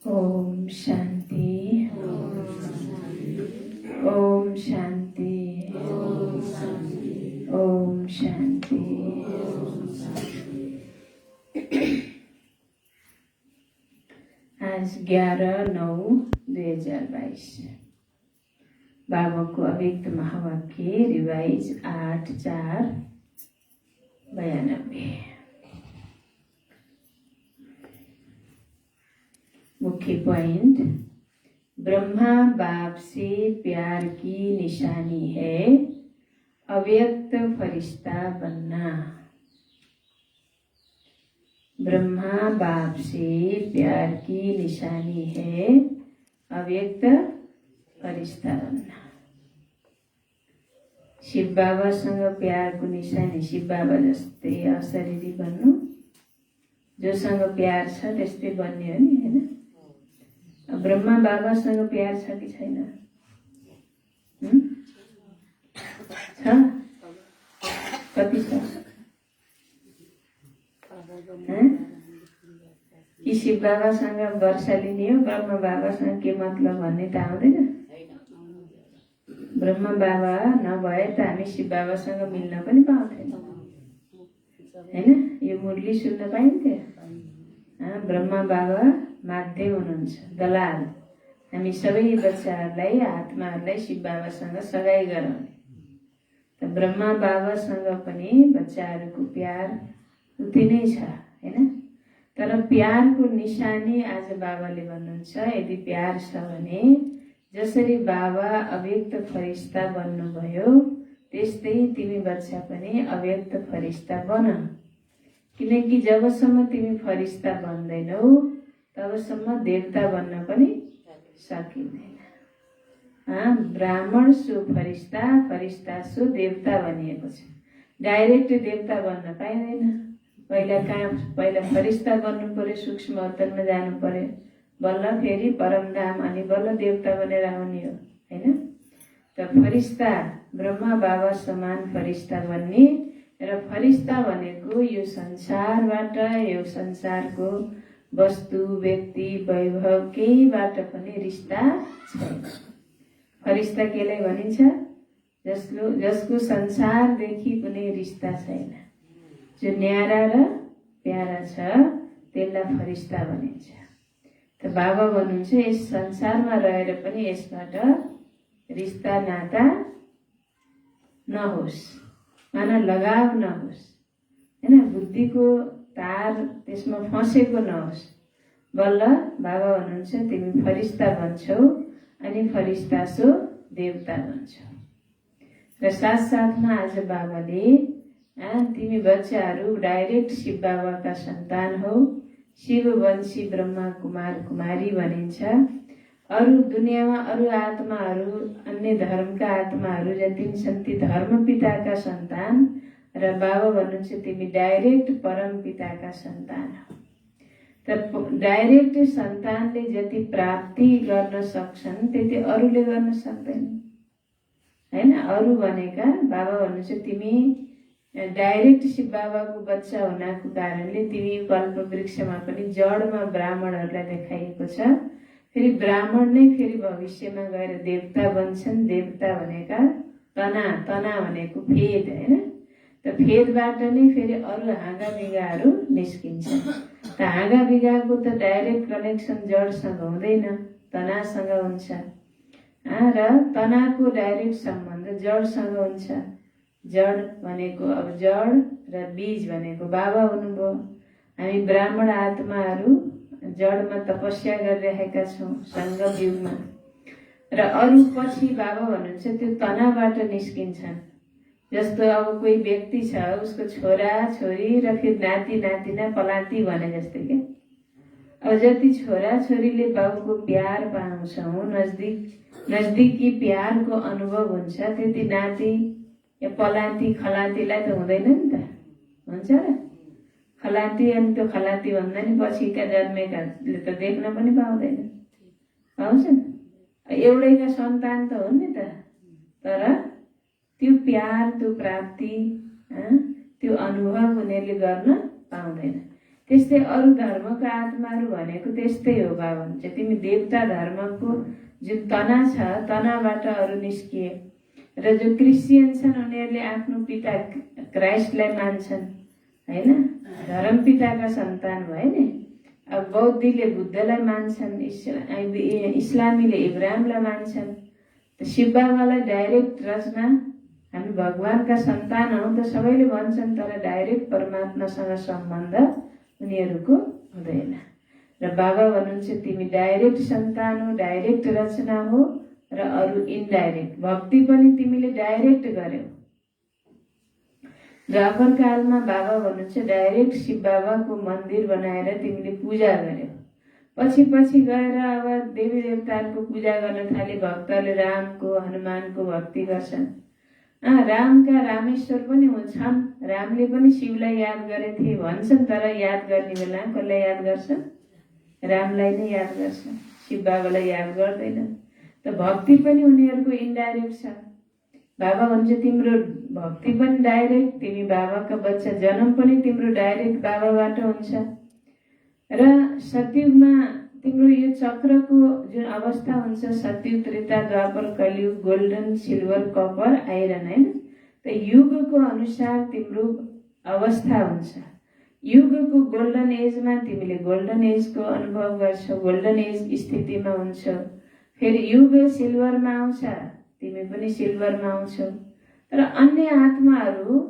ओम शांति। ओम शांति। ओम शांति। आज 11/9/2022 बाबा को अव्यक्त महावाक्य रिवाइज 8/4/92। मुख्य पॉइंट, ब्रह्मा बाप से प्यार की निशानी है अव्यक्त फरिश्ता बनना। ब्रह्मा बाप से प्यार की निशानी है अव्यक्त फरिश्ता बनना। शिव बाबासँग प्यारको निशानी शिव बाबा जस्तै अशरीरी बन्नु। जोसँग प्यार छ त्यस्तै बन्ने हो नि, हैन? ब्रह्मा बाबासँग प्यार छ कि छैन? छ? कति छ? कि शिव बाबासँग वर्षा लिने हो, ब्रह्मा बाबासँग के मतलब भन्ने त आउँदैन। ब्रह्मा बाबा नभए त हामी शिव बाबासँग मिल्न पनि पाउँथेनौँ, हैन? यो मुरली सुन्न पाइन्थ्यो। ब्रह्मा बाबा माध्यम हुनुहुन्छ, दलाल। हामी सबै बच्चाहरूलाई, आत्माहरूलाई शिव बाबासँग सगाई गराउने। त ब्रह्मा बाबासँग पनि बच्चाहरूको प्यार उति नै छ, हैन? तर प्यारको निशानी आज बाबाले भन्नुहुन्छ, यदि प्यार छ भने जसरी बाबा अव्यक्त फरिश्ता बन्नुभयो त्यस्तै तिमी बच्चा पनि अव्यक्त फरिश्ता बन। किनकि जबसम्म तिमी फरिश्ता बन्दैनौ तबसम्म देवता बन्न पनि सकिँदैन। ब्राह्मण सो फरिश्ता, फरिश्ता सो देवता भनिएको छ। डाइरेक्ट देवता बन्न पाइँदैन। पहिला फरिश्ता बन्नु पर्यो, सूक्ष्म अवतरमा जानु पर्यो, बल्ल फेरि परमधाम अनि बल्ल देवता बनेर आउने हो, हैन? त फरिश्ता ब्रह्मा बाबा समान फरिश्ता बन्ने। र फरिश्ता भनेको यो संसारबाट, यो संसारको वस्तु, व्यक्ति, वैभव केहीबाट पनि रिश्ता छैन। फरिश्ता केलाई भनिन्छ? जसको संसारदेखि कुनै रिश्ता छैन, जो न्यारा र प्यारा छ त्यसलाई फरिश्ता भनिन्छ। त बाबा भन्नुहुन्छ यस संसारमा रहेर पनि यसबाट रिश्ता नाता नहोस्, माना लगाव नहोस्, हैन? बुद्धिको तार त्यसमा फसेको नहोस्। बल्ल बाबा भन्नुहुन्छ तिमी फरिश्ता बन्छौ अनि फरिश्ता सो देवता बन्छौ। र साथसाथमा आज बाबाले तिमी बच्चाहरू डाइरेक्ट शिव बाबाका सन्तान हौ। शिववंशी ब्रह्मा कुमार कुमारी भनिन्छ। अरू दुनियाँमा अरू आत्माहरू, अन्य धर्मका आत्माहरू जति छन् ती धर्म पिताका सन्तान, र बाबा भन्नुहुन्छ तिमी डाइरेक्ट परम पिताका सन्तान हौ। त डाइरेक्ट सन्तानले जति प्राप्ति गर्न सक्छन् त्यति अरूले गर्न सक्दैन, हैन? अरू भनेका बाबा भन्नुहुन्छ तिमी डाइरेक्ट शिव बाबाको बच्चा हुनाको कारणले तिमी कल्प वृक्षमा पनि जडमा ब्राह्मणहरूलाई देखाइएको छ। फेरि ब्राह्मण नै फेरि भविष्यमा गएर देवता बन्छन्। देवता भनेका तना भनेको फेद, हैन? त फेदबाट नै फेरि अरू हाँगा बिगाहरू निस्किन्छन्। त हाँगा बिगाको त डाइरेक्ट कनेक्सन जडसँग हुँदैन, तनासँग हुन्छ। र तनाको डाइरेक्ट सम्बन्ध जडसँग हुन्छ। जड भनेको अब जड र बीज भनेको बाबा हुनुभयो। हामी ब्राह्मण आत्माहरू जडमा तपस्या गरिरहेका छौँ सङ्गम युगमा, र अरू पछि बाबा भन्नुहुन्छ त्यो तनाबाट निस्किन्छन्। जस्तो अब कोही व्यक्ति छ, उसको छोरा छोरी र फेरि नाति नातिना पलाती भने जस्तै के। अब जति छोरा छोरीले बाबुको प्यार पाउँछौँ, नजदिकी प्यारको अनुभव हुन्छ, त्यति नाति या पलाती खलातीलाई त हुँदैन नि त, हुन्छ र? खलाती अनि त्यो खलाती भन्दा नि पछिका जन्मेकाले त देख्न पनि पाउँदैन, पाउँछन्? एउटैका सन्तान त हो नि त, तर त्यो प्यार, त्यो प्राप्ति, त्यो अनुभव उनीहरूले गर्न पाउँदैन। त्यस्तै अरू धर्मका आत्माहरू भनेको त्यस्तै हो। बाबा हुन्छ तिमी देवता धर्मको जुन तना छ तनाबाट अरू निस्किए। र जो क्रिस्चियन छन् उनीहरूले आफ्नो पिता क्राइस्टलाई मान्छन् होइन, धर्म पिताका सन्तान भयो नि। अब बौद्धीले बुद्धलाई मान्छन्, इस्लामीले इब्राहिमलाई मान्छन्। शिव बाबालाई डाइरेक्ट रचना, हामी भगवानका सन्तान हौ त सबैले भन्छन्, तर डाइरेक्ट परमात्मासँग सम्बन्ध उनीहरूको हुँदैन। र बाबा भन्नुहुन्छ तिमी डाइरेक्ट सन्तान हो, डाइरेक्ट रचना हो, र अरू इन्डाइरेक्ट। भक्ति पनि तिमीले डाइरेक्ट गर्यौ। द्वापर कालमा बाबा भन्नुहुन्छ डाइरेक्ट शिव बाबाको मन्दिर बनाएर तिमीले पूजा गर्यौ। पछि पछि गएर अब देवी देवताहरूको पूजा गर्न थाले। भक्तले रामको हनुमानको भक्ति गर्छन्। रामका रामेश्वर पनि हुन्छन्, रामले पनि शिवलाई याद गरेथे भन्छन्, तर याद गर्ने बेला कसलाई याद गर्छन्? रामलाई नै याद गर्छन्, शिव बाबालाई याद गर्दैन। त भक्ति पनि उनीहरूको इन्डाइरेक्ट छ। बाबा भन्छ तिम्रो भक्ति पनि डाइरेक्ट, तिमी बाबाका बच्चा, जन्म पनि तिम्रो डाइरेक्ट बाबाबाट हुन्छ। र सतयुगमा तिम्रो यो चक्रको जुन अवस्था हुन्छ, सतयुग त्रेता द्वापर कलियुग, गोल्डन सिल्भर कपर आइरन होइन, त युगको अनुसार तिम्रो अवस्था हुन्छ। युगको गोल्डन एजमा तिमीले गोल्डन एजको अनुभव गर्छौ, गोल्डन एज स्थितिमा हुन्छौ। फेरि युग सिल्भरमा आउँछ, तिमी पनि सिल्भरमा आउँछौ। तर अन्य आत्माहरू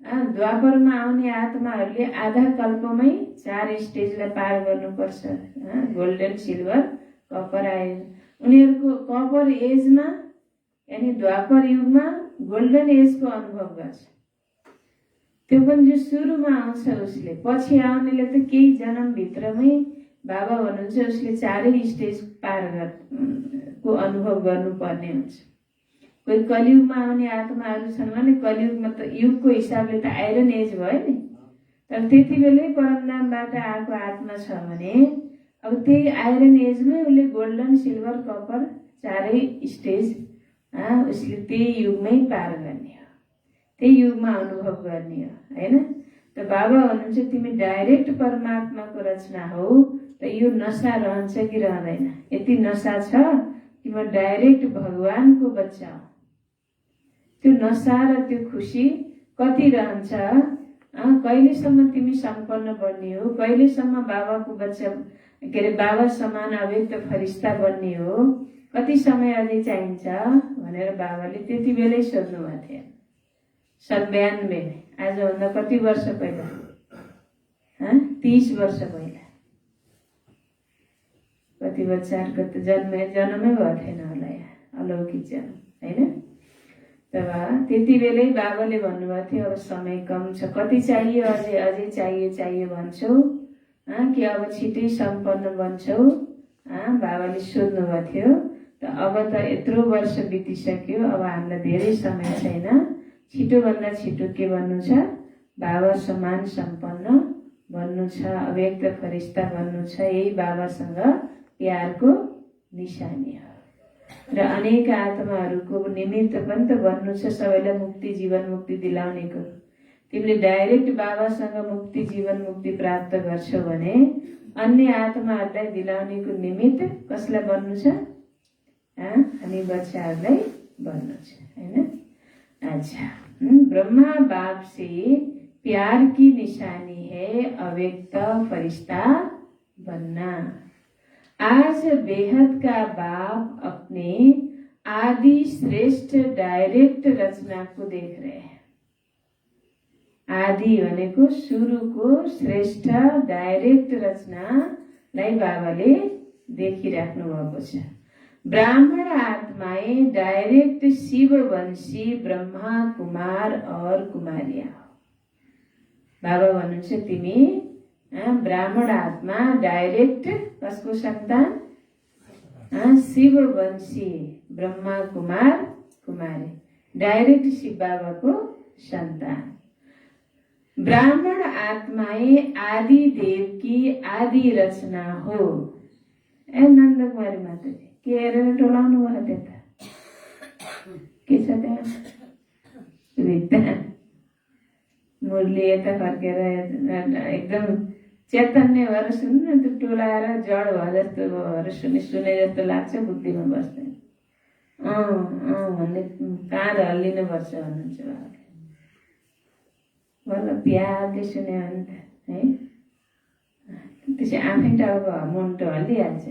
द्वापरमा आउने आत्माहरूले आधा कल्पमै 4 स्टेजलाई पार गर्नुपर्छ। गोल्डन सिल्भर कपर आएज, उनीहरूको कपर एजमा यानि द्वापर युगमा गोल्डन एजको अनुभव गर्छ। त्यो पनि जो सुरुमा आउँछ उसले, पछि आउनेले त केही जन्मभित्रमै बाबा भन्नुहुन्छ उसले 4 स्टेज पार को अनुभव गर्नुपर्ने हुन्छ। कोही कलियुगमा आउने आत्माहरू छन् भने कलियुगमा त युगको हिसाबले त आइरन एज भयो नि, तर त्यति बेलै परमधामबाट आएको आत्मा छ भने अब त्यही आइरन एजमै उसले गोल्डन सिल्भर कपर 4 स्टेज उसले त्यही युगमै पार गर्ने हो, त्यही युगमा अनुभव गर्ने हो होइन। त बाबा भन्नुहुन्छ तिमी डाइरेक्ट परमात्माको रचना हौ, त यो नशा रहन्छ कि रहँदैन? यति नशा छ कि म डाइरेक्ट भगवानको बच्चा हो। त्यो नशा र त्यो खुसी कति रहन्छ? कहिलेसम्म तिमी सम्पन्न बन्ने हो, कहिलेसम्म बाबाको बच्चा के अरे बाबा समान अव्यक्त फरिस्ता बन्ने हो, कति समय अझै चाहिन्छ भनेर बाबाले त्यति बेलै सोध्नु भएको थियो। 97 आजभन्दा कति वर्ष पहिला? 30 वर्ष पहिला। कति बच्चाहरूको त जन्मै भएको थिएन होला यहाँ, अलौकिक जन्म होइन। तब त्यति बेलै बाबाले भन्नुभएको थियो अब समय कम छ, कति चाहियो, अझै अझै चाहियो भन्छौ कि अब छिटै सम्पन्न बन्छौ? बाबाले सोध्नु भएको थियो। त अब त यत्रो वर्ष बितिसक्यो, अब हामीलाई धेरै समय छैन, छिटोभन्दा छिटो के भन्नु छ? बाबा समान सम्पन्न बन्नु छ, अव्यक्त फरिस्ता बन्नु छ। यही बाबासँग प्यारको निशानी हो। र अनेक आत्माहरूको निमित्त पनि त बन्नु छ, सबैलाई मुक्ति जीवन मुक्ति दिलाउनेको। तिमीले डाइरेक्ट बाबासँग मुक्ति जीवन मुक्ति प्राप्त गर्छौ भने अन्य आत्माहरूलाई दिलाउनेको निमित्त कसलाई बन्नु छ? हामी बच्चाहरूलाई बन्नु छ होइन। अच्छा, ब्रह्मा बाप से प्यार की निशानी है अव्यक्त फरिश्ता बनना। आज बेहद का बाप अपने आदि श्रेष्ठ डाइरेक्ट रचना को देख रहे हैं। आदि भनेको सुरुको श्रेष्ठ डाइरेक्ट रचनालाई बाबाले देखिराख्नु भएको छ। ब्राह्मण आत्माएं डायरेक्ट शिववंशी ब्रह्मा कुमार और कुमारिया हो। बाबा भन्नुहुन्छ तिमी ब्राह्मण आत्मा डाइरेक्ट कसको सन्तान? शिववंशी ब्रह्मा कुमार कुमारी, डाइरेक्ट शिव बाबाको सन्तान। ब्राह्मण आत्माएं आदि देव की आदि रचना हो। नन्द कुमारी माताजी के हेरेर टोलाउनु भयो त्यता? के छ त्यहाँ? मुरली यता फर्केर एकदम चैतन्य भएर सुन्नु न, त्यो टोलाएर जड भयो जस्तो भएर सुने जस्तो लाग्छ, बुद्धिमा बस्दैन। भन्ने काँध हल्लिनुपर्छ भन्नुहुन्छ बाबाले। बल्ल प्यारले सुन्यो भने त है, त्यसै आफै टाउको मुन्टो हल्लिहाल्छ।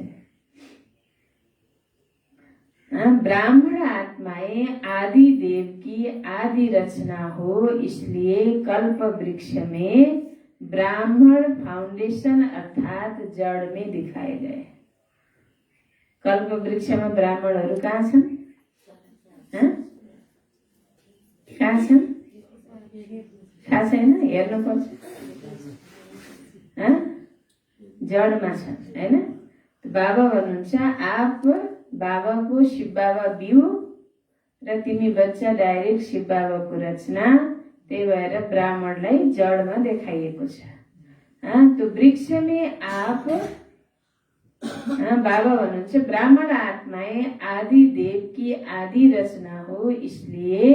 ब्राह्मण आत्माएं आदि देव की आदि रचना हो, इसलिए कल्प वृक्ष में ब्राह्मण फाउंडेशन अर्थात जड़ में दिखाए गए। कल्प वृक्ष में ब्राह्मणहरू कहाँ छन्? कहाँ छन्? थाहा छैन, हेर्नुपर्छ। जडमा छन् हैन। बाबा भन्नुहुन्छ आप बाबाको शिव बाबा बिउ र तिमी बच्चा डाइरेक्ट शिव बाबाको रचना, त्यही भएर ब्राह्मणलाई जडमा देखाइएको छ। त्यो वृक्ष में आप बाबा भन्नुहुन्छ ब्राह्मण आत्माएं आदि देव की आदि रचना हो, इसलिए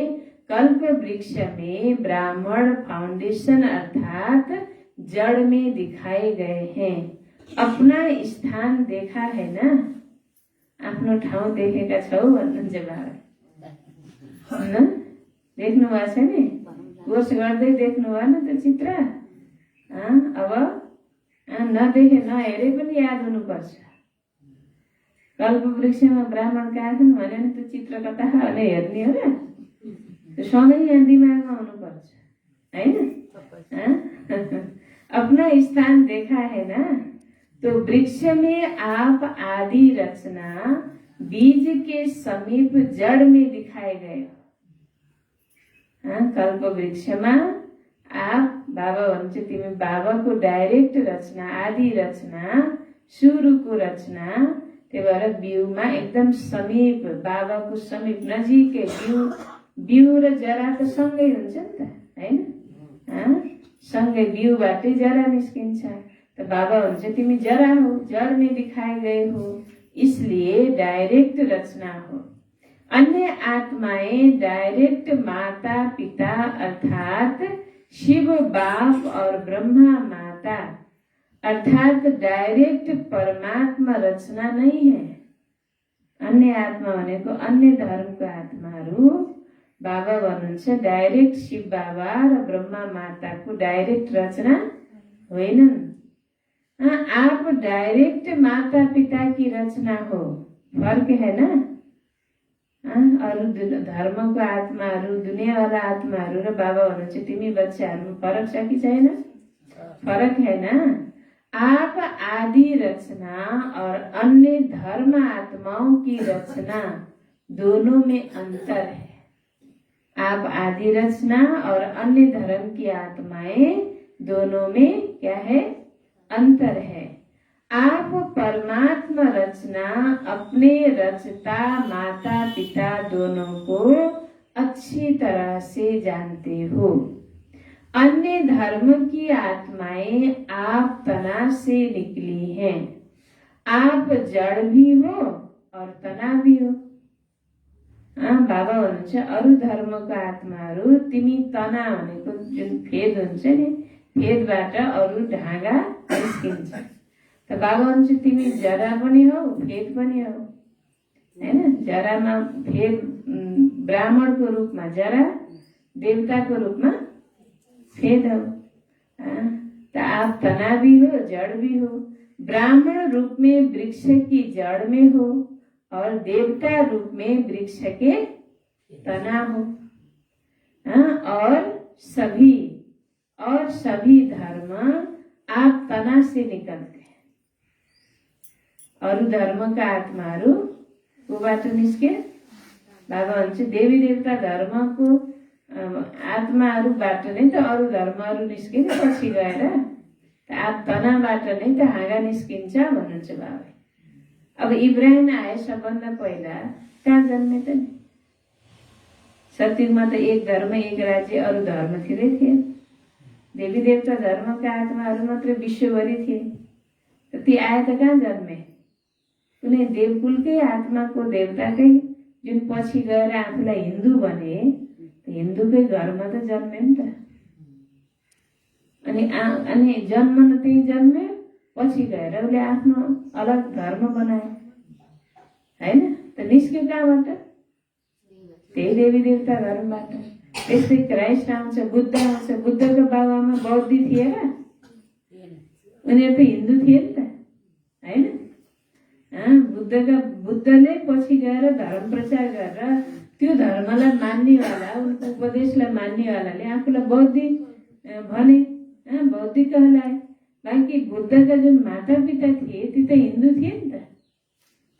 कल्प वृक्ष में ब्राह्मण फाउंडेशन अर्थात जड़ में दिखाए गए हैं। अपना स्थान देखा है ना, आफ्नो ठाउँ देखेका छौ भन्नुहुन्छ बाबा। देख्नु भएको छ नि, कोर्स गर्दै देख्नु भएन त्यो चित्र। अब नदेखे नहेरे पनि याद हुनुपर्छ। कल्प वृक्षमा ब्राह्मण कहाँ छन् भन्यो भने त्यो चित्र कता भने हेर्ने हो र, त्यो सधैँ यहाँ दिमागमा हुनुपर्छ हैन। अपना स्थान देखा है ना, तो वृक्ष में आप आदि रचना बीज के समीप जड़ में दिखाए गए। कल्प वृक्षमा आप बाबा भन्छ तिमी बाबाको डाइरेक्ट रचना, आदि रचना, सुरुको रचना, त्यही भएर बिउमा एकदम समीप, बाबाको समीप नजिकै। बिउ र जरा त सँगै हुन्छ नि त हैन, सँगै बिउबाटै जरा निस्किन्छ। तो बाबा भन्छ तिमी जरा हो, जड़ में दिखाए गए हो, इसलिए डायरेक्ट रचना हो। अन्य आत्माएं डायरेक्ट माता पिता अर्थात शिव बाप और ब्रह्मा माता अर्थात डायरेक्ट परमात्मा रचना नहीं है। अन्य आत्मा भनेको अन्य धर्मको आत्माहरू बाबा भन्नुहुन्छ डाइरेक्ट शिव बाबा र ब्रह्मा माताको डाइरेक्ट रचना होइनन्। आप डायरेक्ट माता पिता की रचना हो, फर्क है ना। अरू धर्मको आत्माहरू, दुनियाँवाला आत्माहरू र बाबा भन्नुहुन्छ तिमी बच्चाहरूमा फरक छ कि छैन? फरक है ना। आप आदि रचना और अन्य धर्म आत्माओं की रचना दोनों में अंतर है। आप आदि रचना और अन्य धर्म की आत्माएं दोनों में क्या है? अंतर है। आप परमात्मा रचना अपने रचता माता पिता दोनों को अच्छी तरह से जानते हो। अन्य धर्म की आत्माएं आप तना से निकली हैं। आप जड़ भी हो और तना भी हो। बाबा भन्नुहुन्छ अरू धर्मको आत्माहरू तिमी तना भनेको जुन फेद हुन्छ नि, फेदबाट अरू ढाँगा निस्किन्छ। त बाबा भन्छ तिमी जरा पनि हो, फेद पनि हो हैन। जरामा फेद, ब्राह्मणको रूपमा जरा, देवताको रूपमा फेद हो। तो आप तना भी हो, जड़ भी हो। ब्राह्मण रूप में वृक्ष की जड़ में हो और देवता रूप में वृक्ष के तना हो। और सभी धर्म आप तना से निकलते हैं। अरू धर्मका आत्माहरू कोबाट निस्के? बाबा भन्छ देवी देवता धर्मको आत्माहरूबाट नै त अरू धर्महरू निस्के नि पछि गएर। आप तनाबाट नै त हाँगा निस्किन्छ भन्नुहुन्छ बाबा। अब इब्राहिम आए सबभन्दा पहिला कहाँ जन्मे त नि? सत्युगमा त एक धर्म एक राज्य, अरू धर्म थिए थिए। देवी देवता धर्मका आत्माहरू मात्र विश्वभरि थिए। ती आए त कहाँ जन्मे? कुनै देवकुलकै आत्माको, देवताकै, जुन पछि गएर आफूलाई हिन्दू भने हिन्दूकै घरमा त जन्मे नि त। अनि जन्म न त्यही जन्मे, पछि गएर उसले आफ्नो अलग धर्म बनायो हैन त। निस्क्यो कहाँबाट? त्यही देवी देवता धर्मबाट। त्यस्तै क्राइस्ट आउँछ, बुद्ध आउँछ। बुद्धको बाबुआमा बौद्धी थिए र? उनीहरू त हिन्दू थिए नि त हैन? बुद्धले पछि गएर धर्म प्रचार गरेर त्यो धर्मलाई मान्नेवाला, उनको उपदेशलाई मान्नेवालाले आफूलाई बौद्धी भने, बौद्धिक कहलाए। बाँकी बुद्धका जुन माता पिता थिए ती त हिन्दू थिए नि त।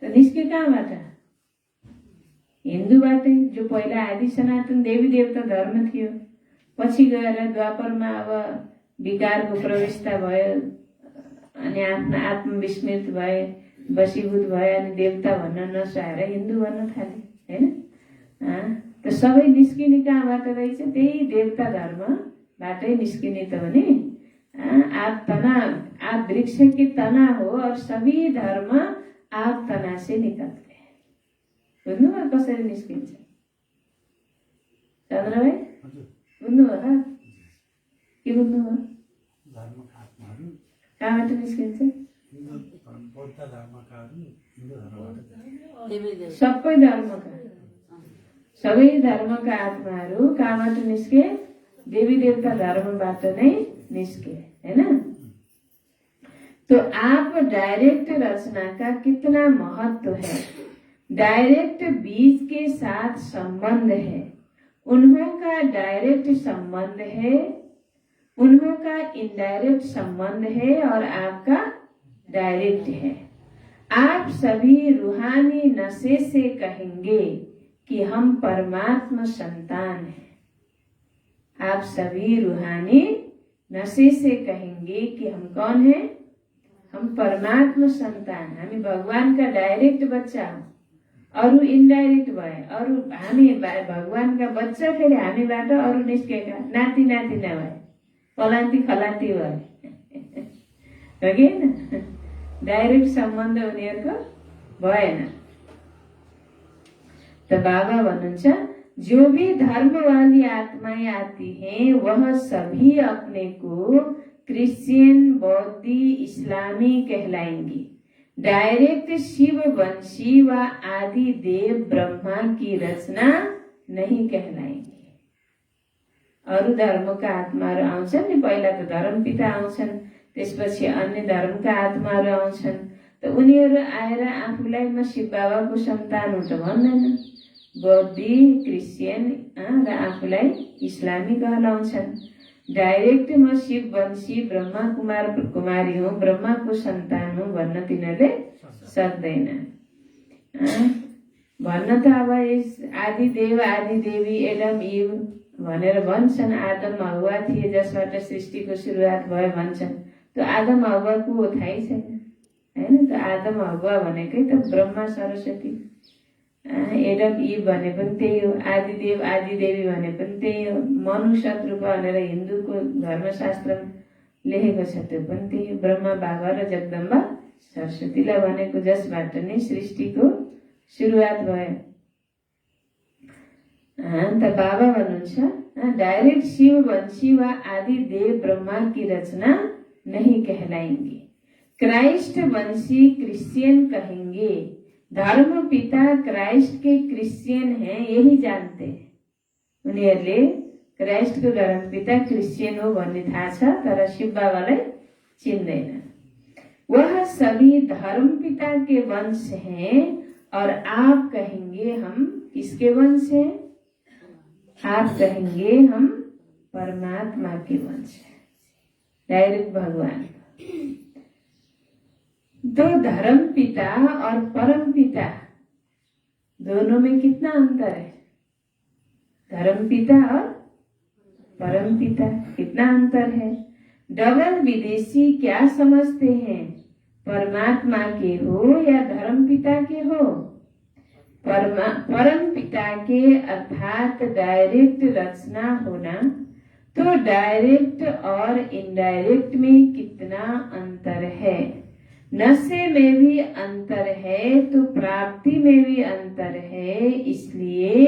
त निस्क्यो कहाँबाट? हिन्दूबाटै, जो पहिला आदि सनातन देवी देवता धर्म थियो। पछि गएर द्वापरमा अब विकारको प्रवेशता भयो अनि आफ्नो आत्मविस्मृत भए, वशीभूत भए अनि देवता भन्न नसहाएर हिन्दू भन्न थाले हैन? त सबै निस्किने कहाँबाट रहेछ? त्यही देवता धर्मबाटै निस्किने त हो नि। आप वृक्ष की तना हो और सभी धर्म आप तना से निकलते हैं। बुझ्नुभयो कसरी निस्किन्छ? चन्द्र भाइ बुझ्नुभयो र? के बुझ्नुभयो? कहाँबाट निस्किन्छ? सबै धर्मका आत्माहरू कहाँबाट निस्के? देवी देवता धर्मबाट नै निस्के हैन? तो आप डायरेक्ट रचना का कितना महत्व है। डायरेक्ट बीज के साथ संबंध है, उन्हों का डायरेक्ट संबंध है, उन्हों का इनडायरेक्ट संबंध है और आपका डायरेक्ट है। आप सभी रूहानी नशे से कहेंगे कि हम परमात्मा संतान हैं। आप सभी रूहानी नशे से कहेंगे कि हम कौन है? हम परमात्मा संतान, हामी भगवान का डायरेक्ट बच्चा हो। अरू इनडायरेक्ट भए, अरू हामी भगवान का बच्चा, फेरि हामीबाट अरू निस्केका नाति नातिना भए, पलान्ती खलान्ती भए हो कि हैन? डायरेक्ट सम्बन्ध उनीहरूको भएन। तो बाबा भन्नुहुन्छ, जो भी धर्म वाली आत्माएं आती हैं वह सभी अपने को क्रिश्चियन, बौद्धी, इस्लामी कहलाएंगी। डायरेक्ट शिव वंशी व आदि देव ब्रह्मा की रचना नहीं कहलाएंगे। अरू धर्मका आत्माहरू आउँछन् नि, पहिला त धर्म पिता आउँछन्, त्यसपछि अन्य धर्मका आत्माहरू आउँछन्। त उनीहरू आएर आफूलाई म शिव बाबाको सन्तान हुँ त भन्दैनन्। बौद्धी, क्रिश्चियन र आफूलाई इस्लामी कहलाउँछन्। डाइरेक्ट म शिव वंशी, ब्रह्मा कुमार कुमारी हूँ, ब्रह्माको सन्तान हूँ भन्न तिनीहरूले सक्दैन। भन्न त अब यस आदि देव आदि देवी एडम इव भनेर भन्छन्। आदम हव्वा थिए जसबाट सृष्टिको सुरुवात भयो भन्छन्। त्यो आदम हव्वाको थाहै छैन हैन? त आदम हव्वा भनेकै त ब्रह्मा सरस्वती, एडम इव भने पनि त्यही हो। आदिदेव आदिदेवी भने पनि त्यही हो। मनु शत्रुपा भनेर हिन्दूको धर्मशास्त्र लेखेको छ, त्यो पनि त्यही हो। ब्रह्मा बाबा र जगदम्बा सरस्वतीलाई भनेको, जसबाट नै सृष्टिको सुरुवात भयो। त बाबा भन्नुहुन्छ, डायरेक्ट शिव वंशी व आदि देव ब्रह्मा की रचना नहीं कहलाएंगे। क्राइस्ट वंशी क्रिश्चियन कहेंगे। धर्म पिता क्राइस्ट के क्रिश्चियन हैं, यही जानते हैं। उनीहरूले क्राइस्टको धर्म पिता क्रिश्चियन हो भन्ने थाहा छ, तर शिव बाबालाई चिन्दैन। वह सभी धर्म पिता के वंश हैं और आप कहेंगे हम किसके वंश हैं? आप कहेंगे हम परमात्मा के वंश हैं, डायरेक्ट भगवान। तो धर्म पिता और परम पिता दोनों में कितना अंतर है? धर्म पिता और परम पिता कितना अंतर है? डबल विदेशी क्या समझते हैं? परमात्मा के हो या धर्म पिता के हो? परम पिता के अर्थात डायरेक्ट रचना होना, तो डायरेक्ट और इनडायरेक्ट में कितना अंतर है? नशे में भी अंतर है तो प्राप्ति में भी अंतर है। इसलिए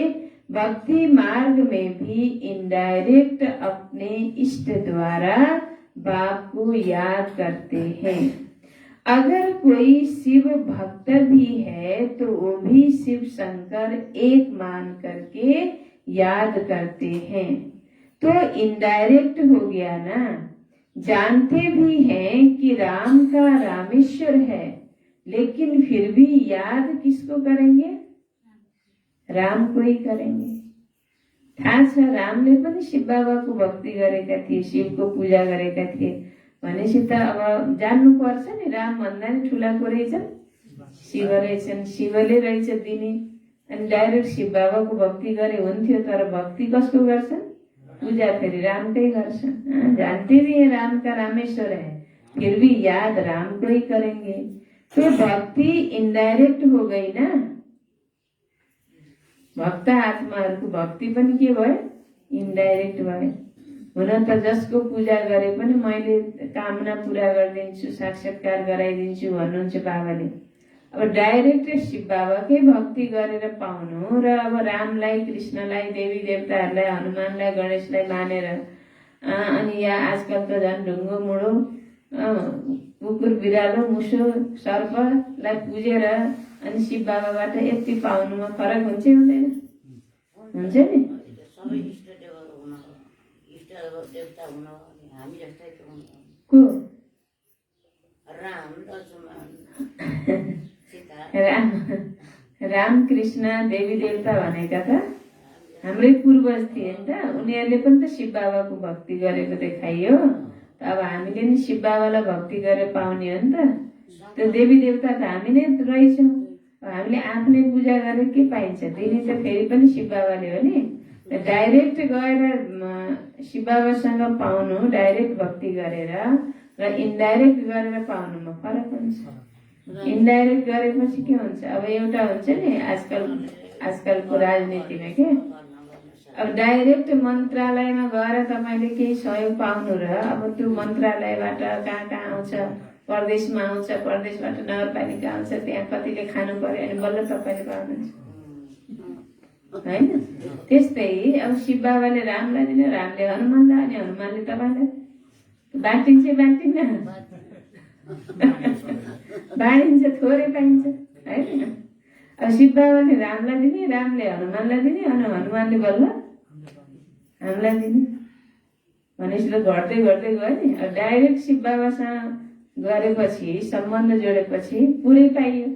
भक्ति मार्ग में भी इनडायरेक्ट अपने इष्ट द्वारा बाप को याद करते हैं। अगर कोई शिव भक्त भी है तो वो भी शिव शंकर एक मान करके याद करते हैं। तो इनडायरेक्ट हो गया ना। जानते भी हैं कि राम का रामेश्वर है, लेकिन फिर भी याद किसको करेंगे? राम को ही करेंगे। थाहा छ रामले पनि शिव बाबाको भक्ति गरेका थिए, शिवको पूजा गरेका थिए भनेपछि त अब जान्नु पर्छ नि, राम भन्दा नि ठुलाको रहेछन् शिव रहेछन्, शिवले रहेछ दिने। अनि डाइरेक्ट शिव बाबाको भक्ति गरे हुन्थ्यो, तर भक्ति कसको गर्छन्? पूजा फेरि रामकै गर्छन्। जानते भी है राम का रामेश्वर है, फिर भी याद राम को ही करेंगे। तो भक्ति इनडाइरेक्ट हो गई ना। भक्त आत्माहरूको भक्ति पनि के भयो? इनडाइरेक्ट भयो। हुन त जसको पूजा गरे पनि मैले कामना पूरा गरिदिन्छु, साक्षात्कार गराइदिन्छु भन्नुहुन्छ बाबाले। अब डाइरेक्ट शिव बाबाकै भक्ति गरेर पाउनु र अब रामलाई, कृष्णलाई, देवी देवताहरूलाई, हनुमानलाई, गणेशलाई मानेर अनि यहाँ आजकल त झन् ढुङ्गो मुडो कुकुर बिरालो मुसो सर्पलाई पुजेर अनि शिव बाबाबाट यति पाउनुमा फरक हुन्छ कि हुँदैन? हुन्छ नि। को? राम कृष्ण देवी देवता भनेका त हाम्रै पूर्वज थिए नि त। उनीहरूले पनि त शिव बाबाको भक्ति गरेको देखाइयो। अब हामीले नि शिव बाबालाई भक्ति गरेर पाउने हो नि त। त्यो देवी देवता त हामी नै रहेछौँ। हामीले आफ्नै पूजा गरेर के पाइन्छ? दिने त फेरि पनि शिव बाबाले हो नि। डाइरेक्ट गएर शिव बाबासँग पाउनु, डाइरेक्ट भक्ति गरेर र इनडाइरेक्ट गरेर पाउनुमा फरक हुन्छ। इनडाइरेक्ट गरेपछि के हुन्छ? अब एउटा हुन्छ नि आजकलको राजनीतिमा के, अब डाइरेक्ट मन्त्रालयमा गएर तपाईँले केही सहयोग पाउनु र अब त्यो मन्त्रालयबाट कहाँ कहाँ आउँछ, प्रदेशमा आउँछ, प्रदेशबाट नगरपालिका आउँछ, त्यहाँ कतिले खानु पर्यो अनि बल्ल तपाईँले पाउनुहुन्छ होइन? त्यस्तै अब शिव बाबाले रामलाई दिने, रामले हनुमानलाई, अनि हनुमानले तपाईँलाई बाँटिन्छ बाँडिन्छ, थोरै पाइन्छ होइन? अब शिव बाबाले रामलाई दिने, रामले हनुमानलाई दिने, अनि हनुमानले बल्ल हामीलाई दिने भनेपछि त घट्दै घट्दै गयो नि। अब डाइरेक्ट शिव बाबासँग गरेपछि, सम्बन्ध जोडेपछि पुरै पाइयो।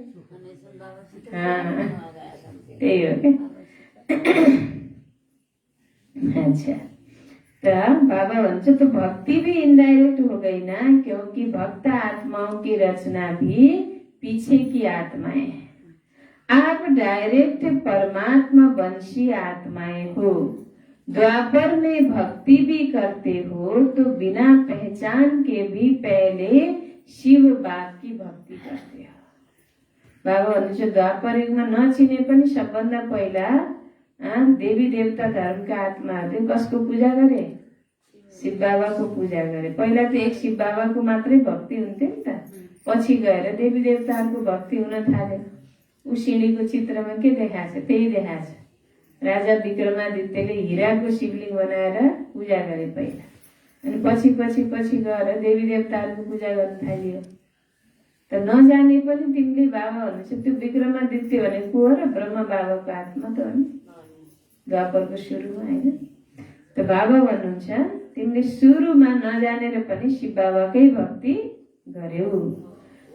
त्यही हो क्या। अच्छा, तो बाबा भन्छ तो भक्ति भी इनडायरेक्ट हो गई ना, क्योंकि भक्त आत्माओं की रचना भी पीछे की आत्माएं हैं। आप डायरेक्ट परमात्मा वंशी आत्माएं हो। द्वापर में भक्ति भी करते हो तो बिना पहचान के भी पहले शिव बाप की भक्ति करते हो। बाबा भन्नुहुन्छ द्वापर युगमा नचिने पनि सबभन्दा पहिला देवी देवता धर्मका आत्माहरूले कसको पूजा गरे? शिव बाबाको पूजा गरे। पहिला त एक शिव बाबाको मात्रै भक्ति हुन्थ्यो नि त, पछि गएर देवी देवताहरूको भक्ति हुन थाल्यो। उसिँढीको चित्रमा के देखाएको छ? त्यही देखाएको छ। राजा विक्रमादित्यले हिराको शिवलिङ्ग बनाएर पूजा गरे पहिला, अनि पछि पछि पछि गएर देवी देवताहरूको पूजा गर्न थालियो। त नजाने पनि तिमीले बाबा भन्नुहुन्छ त्यो विक्रमादित्य भनेको को हो र? ब्रह्म बाबाको आत्मा त हो नि, द्वापरको सुरुमा होइन? त बाबा भन्नुहुन्छ तिमीले सुरुमा नजानेर पनि शिव बाबाकै भक्ति गर्यौ।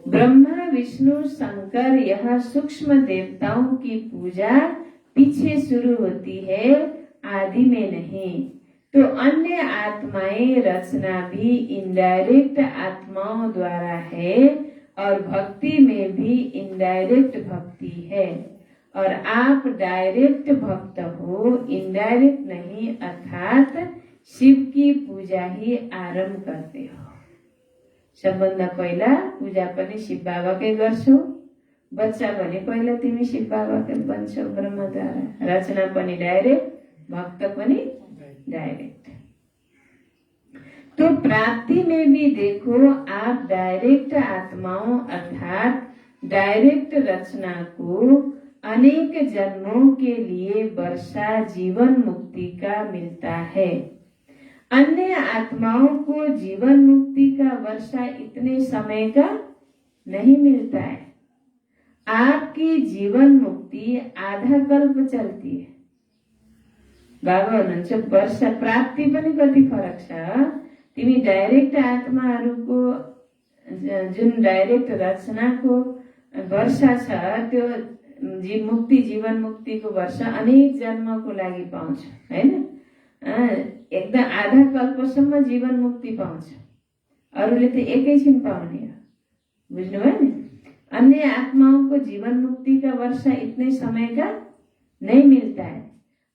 ब्रह्मा विष्णु शंकर यह सूक्ष्म देवताओं की पूजा पीछे शुरू होती है, आदि में नहीं। तो अन्य आत्माएं रचना भी इनडायरेक्ट आत्माओं द्वारा है और भक्ति में भी इनडायरेक्ट भक्ति है। और आप डायरेक्ट भक्त हो, इनडायरेक्ट नहीं, अर्थात शिव की पूजा ही आरंभ करते हो। सबभन्दा पहिला पूजा पनि शिव बाबाकै गर्छौ। बच्चा भने पहिला तिमी शिव बाबाकै बन्छौ ब्रह्मद्वारा। रचना पनि डाइरेक्ट, भक्त पनि डायरेक्ट। तो प्राप्ति में भी देखो, आप डायरेक्ट आत्माओं अर्थात डायरेक्ट रचना को अनेक जन्मों के लिए वर्षा जीवन मुक्ति का मिलता है। अन्य आत्माओं को जीवन मुक्ति का वर्षा इतने समय का नहीं मिलता है। आपकी जीवन मुक्ति आधा कल्प चलती है। बाबा हुनुहुन्छ वर्षा प्राप्ति पनि कति फरक छ। तिमी डाइरेक्ट आत्माहरूको जुन डाइरेक्ट रचनाको वर्षा छ त्यो मुक्ति जीवन मुक्तिको वर्षा अनेक जन्मको लागि पाउँछ हैन। एकदम आधा कल्पसम्म जीवन मुक्ति पाउँछ, अरूले त एकैछिन पाउने हो। बुझ्नुभयो नि? अन्य आत्माओं को जीवन मुक्ति का वर्षा इतने समय का नहीं मिलता है।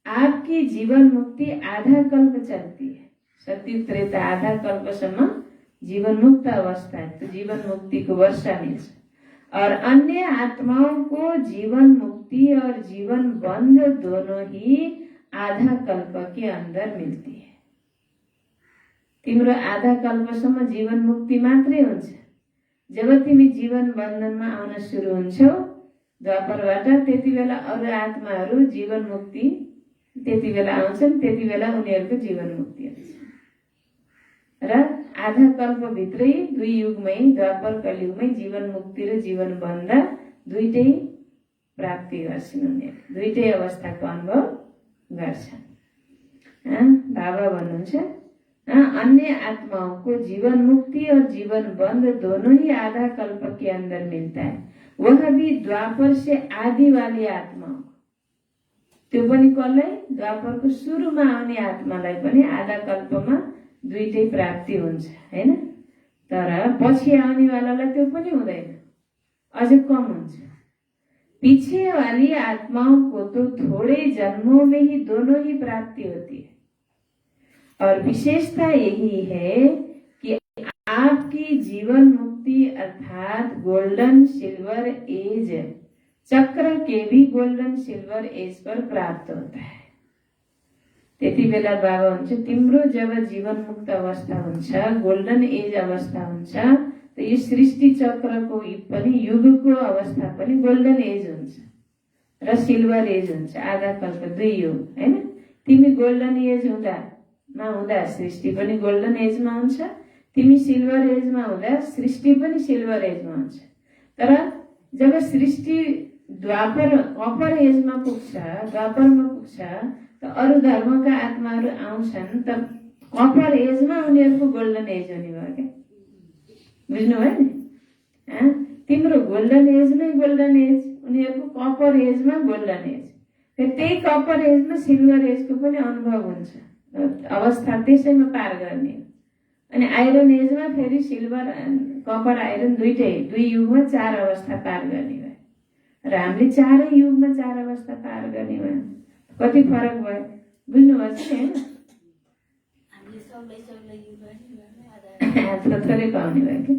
आपकी जीवन मुक्ति आधा कल्प चलती है। सत्युग त्रेता आधा कल्पसम्म जीवन मुक्त अवस्था है, तो जीवन मुक्ति को वर्षा मिल्छ। और अन्य आत्माओं को जीवन मुक्ति और जीवन बंध दोनों ही आधा कल्प के अंदर मिलती है। तिम्रो आधा कल्पसम्म जीवन मुक्ति मात्रै हुन्छ। जब तिमी जीवन बन्धनमा आउन सुरु हुन्छौ द्वापरबाट, त्यति बेला अरू आत्माहरू जीवन मुक्ति त्यति बेला आउँछन्, त्यति बेला उनीहरूको जीवन मुक्ति हुन्छ। र आधा कल्प भित्रै दुई युगमै द्वापर कलियुगमै जीवन मुक्ति र जीवन बन्ध दुईटै प्राप्ति गर्छन्। उनीहरू दुईटै अवस्थाको अनुभव गर्छन्। बाबा भन्नुहुन्छ अन्य आत्माओं को जीवन मुक्ति और जीवन बंध दोनों ही आधा कल्प के अंदर मिलता है, वह भी द्वापर से आदि वाली आत्माओं को। त्यो पनि कसलाई? द्वापरको सुरुमा आउने आत्मालाई पनि आधा कल्पमा दुईटै प्राप्ति हुन्छ हैन। तर पछि आउने वालालाई त्यो पनि हुँदैन, अझै कम हुन्छ। पीछे वाली आत्माओं को तो थोड़े जन्मों में ही दोनों ही प्राप्ति होती है। और विशेषता यही है कि आपकी जीवन मुक्ति अर्थात गोल्डन सिल्वर एज चक्र के भी गोल्डन सिल्वर एज पर प्राप्त होता है। त्यति बेला बाबा हुन्छ तिम्रो जब जीवन मुक्त अवस्था हुन्छ, गोल्डन एज अवस्था हुन्छ, त यो सृष्टि चक्रको पनि युगको अवस्था पनि गोल्डन एज हुन्छ र सिल्भर एज हुन्छ। आधा कल्प दुई युग हैन। तिमी गोल्डन एज हुँदा सृष्टि पनि गोल्डन एजमा हुन्छ, तिमी सिल्भर एजमा हुँदा सृष्टि पनि सिल्भर एजमा हुन्छ। तर जब सृष्टि द्वापर कपर एजमा पुग्छ, द्वापरमा पुग्छ, त अरू धर्मका आत्माहरू आउँछन्, त कपर एजमा उनीहरूको गोल्डन एज हुने भयो क्या। बुझ्नुभयो नि? तिम्रो गोल्डन एजमै गोल्डन एज, उनीहरूको कपर एजमा गोल्डन एज, फेरि त्यही कपर एजमा सिल्भर एजको पनि अनुभव हुन्छ, अवस्था त्यसैमा पार गर्ने। अनि आइरन एजमा फेरि सिल्भर कपर आइरन दुई युगमा चार अवस्था पार गर्ने भयो। र हामीले चारै युगमा चार अवस्था पार गर्ने भयो। कति फरक भयो बुझ्नुभएको छैन? थोड़े पाउने भयो कि।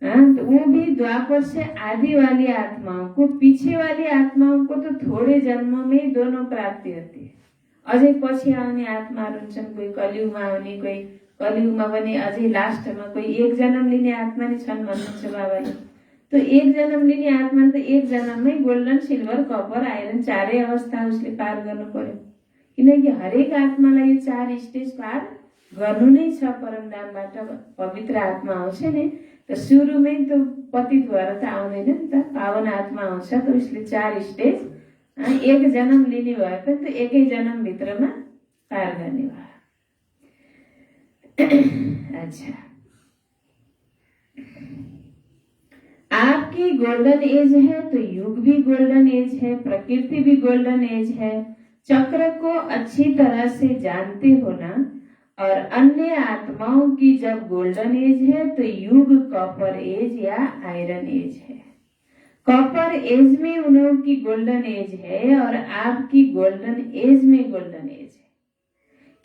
तो वो भी द्वापर से आदि वाली आत्माओं को, पीछे वाली आत्माओं को तो थोड़े जन्मों में दोनों प्राप्ति होती है। अझै पछि आउने आत्माहरू हुन्छन्, कोही कलियुगमा आउने, कोही कलियुगमा पनि अझै लास्टमा कोही एक जन्म लिने आत्मा नै छन् भन्नुहुन्छ बाबाले। तो एक जन्म लिने आत्मा त एक जन्ममै गोल्डन सिल्भर कपर आइरन चारै अवस्था उसले पार गर्नु पर्यो। किनकि हरेक आत्मालाई यो चार स्टेज पार गर्नु नै छ। परमधामबाट पवित्र आत्मा आउँछ नि, त सुरुमै त पतित भएर त आउँदैन नि त, पावन आत्मा आउँछ त उसले चार स्टेज एक जन्म लिने भए पनि त एकै जन्म भित्रमा पार गर्ने भयो। अच्छा, आपकी गोल्डन एज है तो युग भी गोल्डन एज है, प्रकृति भी गोल्डन एज है। चक्र को अच्छी तरह से जानते हो ना। और अन्य आत्माओं की जब गोल्डन एज है तो युग कॉपर एज या आयरन एज है। कॉपर एज में उनकी गोल्डन एज है और आपकी गोल्डन एज में गोल्डन एज है।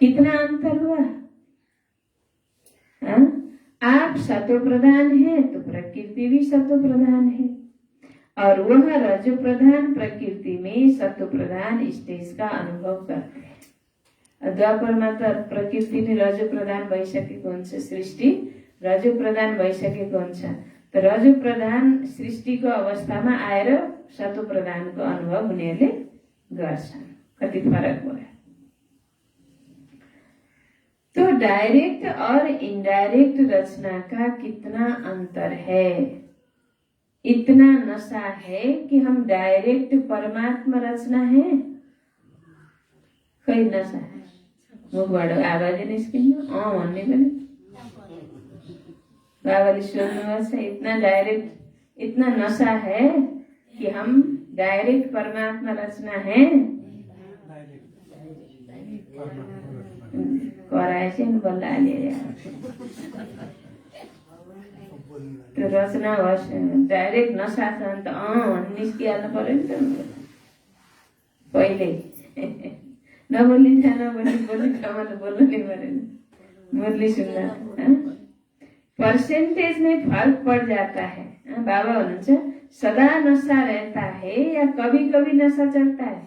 कितना अंतर हुआ? आप सतो प्रधान है तो प्रकृति भी सतो प्रधान है, और वह रजो प्रधान प्रकृति में सतो प्रधान स्टेज का अनुभव करते हैं। द्वापरमा त प्रकृति नै रजो प्रधान भइसकेको हुन्छ, सृष्टि रजो प्रधान भइसकेको हुन्छ। त रजो प्रधान सृष्टिको अवस्थामा आएर सतो प्रधानको अनुभव उनीहरूले गर्छन्। कति फरक भयो। तो डायरेक्ट और इनडायरेक्ट रचना का कितना अंतर है। इतना नशा है कि हम डायरेक्ट परमात्मा रचना है, खै नशा है, मुखबाट आवाज निस्किनु भन्ने पनि। बाबाले सोध्नुभएको छ, इतना डायरेक्ट इतना नशा है कि हम डायरेक्ट परमात्मा रचना है। कराएछ नि बल्ल हालेर त्यो रचना होस्, डाइरेक्ट नशा छ भने त निस्किहाल्नु पर्यो नि त पहिले। नबोलिन्छ बोलिन्छ बोल्नु नै परेन, मुरली सुन्दा परसेंटेज में फर्क पड़ जाता है। बाबा भन्नुहुन्छ सदा नशा रहता है या कभी कभी नशा चढ़ता है।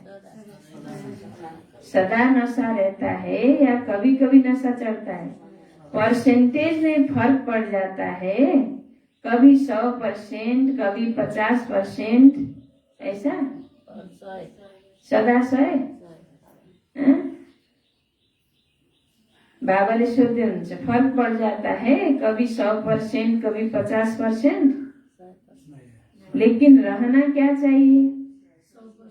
सदा नशा रहता है या कभी कभी नशा चढ़ता है। परसेंटेज में फर्क पड़ जाता है, कभी 100%, कभी 50%, ऐसा सदा 100। बाबाले सोध्दै हुनुहुन्छ फर्क पड़ जाता है, कभी 100%, कभी 50%, लेकिन रहना क्या चाहिए?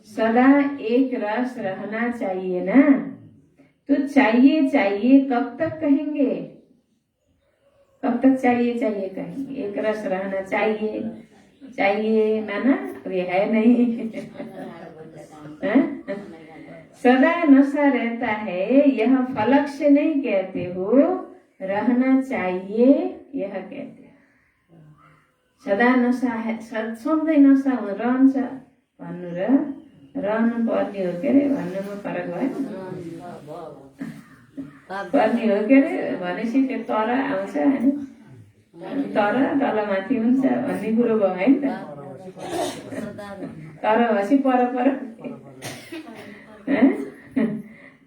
सदा एक रस रहना चाहिए ना। तो चाहिए चाहिए कब तक कहेंगे? कब तक चाहिए चाहिए कहेंगे? एक रस रहना चाहिए चाहिए माना अभी है नहीं। सदा नशा रहता है, यह फलक से नहीं कहते हो, रहना चाहिए यह कहते हो। सदा नशा है, सधैँ नशा रहन्छ भन्नु र रहनु पर्ने हो के अरे भन्नुमा फरक भयो। पर्ने हो के अरे भनेपछि त्यो तर आउँछ हैन, तर तलमाथि हुन्छ भन्ने कुरो भयो है नि त। तर भएपछि पर पर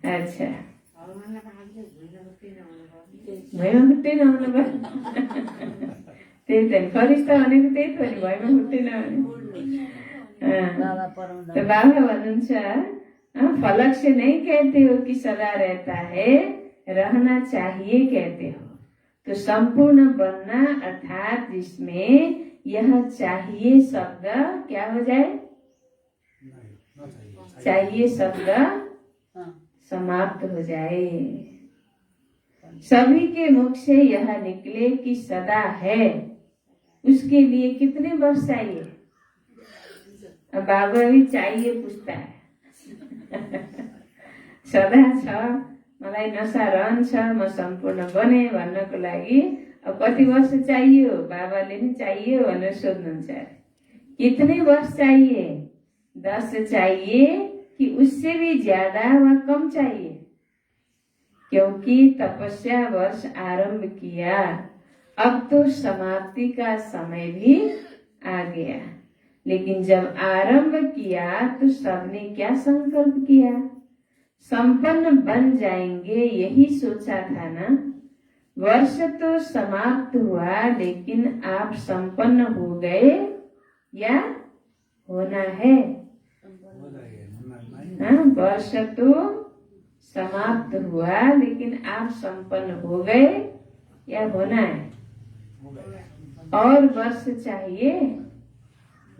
अच्छा भैमा खुट्टै नहुनु भयो। त्यही त फरिस्ता भनेको त्यही त हो नि, भैमा खुट्टै नहुने। तो बाबा भन्नुहुन्छ फलक से नहीं कहते हो कि सदा रहता है, रहना चाहिए कहते हो। तो संपूर्ण बनना अर्थात जिसमें यह चाहिए शब्द क्या हो जाए? चाहिए शब्द समाप्त हो जाए। सभी के मुख से यह निकले कि सदा है, उसके लिए कितने वर्ष चाहिए? अब बाबा भी चाहिए पूछता है। सदा छ, मलाई नशा रहन्छ, म सम्पूर्ण बने भन्नको लागि अब कति वर्ष चाहियो? बाबाले नि चाहियो भनेर सोध्नुहुन्छ। कितने वर्ष चाहिए? 10 चाहिए कि उससे भी ज्यादा व कम चाहिए? क्योंकि तपस्या वर्ष आरंभ किया, अब तो समाप्ति का समय भी आ गया। लेकिन जब आरंभ किया तो सबने क्या संकल्प किया? संपन्न बन जाएंगे, यही सोचा था ना। वर्ष तो समाप्त हुआ, लेकिन आप संपन्न हो गए या होना है? वर्ष तो समाप्त हुआ, लेकिन आप संपन्न हो गए या होना है? और वर्ष चाहिए?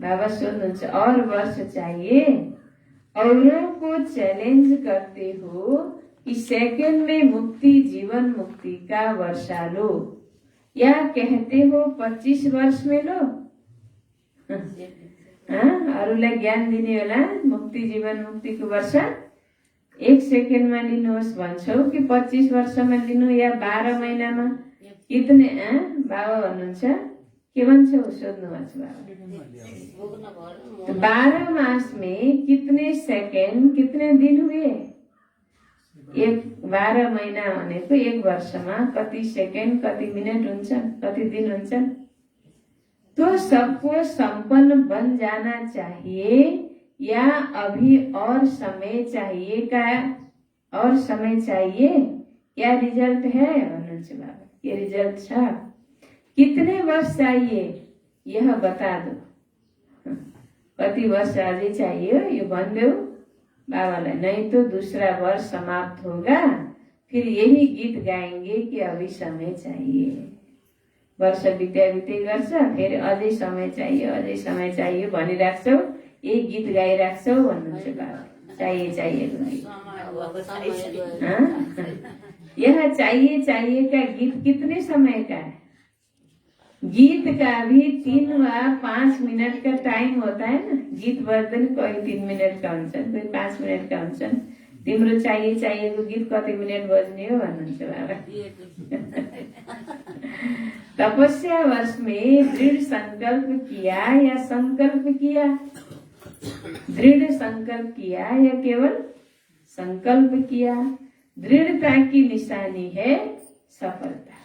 बाबा सोध्नुहुन्छ और वर्ष चाहिए? औरों को चैलेंज करते हो कि सेकंड में मुक्ति, जीवन मुक्ति का वर्षा लो, या कहते हो 25 वर्ष में लो? अरूलाई ज्ञान दिने बेला मुक्ति जीवन मुक्तिको वर्षा 1 सेकेन्डमा लिनुहोस् भन्छौ कि 25 वर्षमा लिनु या 12 महिनामा? कितने बाबा भन्नुहुन्छ के भन्छौ? सोध्नु भएको छ बाबा। तो 12 मास में कितने सेकेंड, कितने दिन हुए? 12 महीना भनेको 1 वर्षमा कति सेकेन्ड, कति मिनट हुन्छन्, कति दिन हुन्छन्? तो सबको संपन्न बन जाना चाहिए या अभी और समय चाहिए? का और समय चाहिए? क्या रिजल्ट है भन्नुहुन्छ बाबा? के रिजल्ट छ? कितने वर्ष चाहिए यह बता दो। कति वर्ष अझै चाहिए यो भनिदेऊ बाबालाई, नहीं तो दूसरा वर्ष समाप्त होगा, फिर यही गीत गाएंगे कि अभी समय चाहिए। वर्ष बित्दै बित्दै गर्छ, फेरि अझै समय चाहियो भनिराख्छौ, यही गीत गाइराख्छौ भन्नुहुन्छ बाबा। चाहिएको यह चाहिए का गीत कितने समय का है? गीत का भी 3 वा 5 मिनट का टाइम होता है ना। गीत बज्दैन कोही 3 मिनट का हुन्छन्, कोही 5 मिनट का हुन्छन्। तिम्रो चाहिएको गीत कति मिनट बज्ने हो भन्नुहुन्छ बाबा। तपस्या वर्ष में दृढ़ संकल्प किया या संकल्प किया? दृढ़ संकल्प किया या केवल संकल्प किया? दृढ़ता की निशानी है सफलता।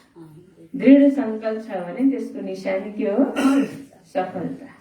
दृढ़ संकल्प छ भने त्यसको निशानी के हो? सफलता।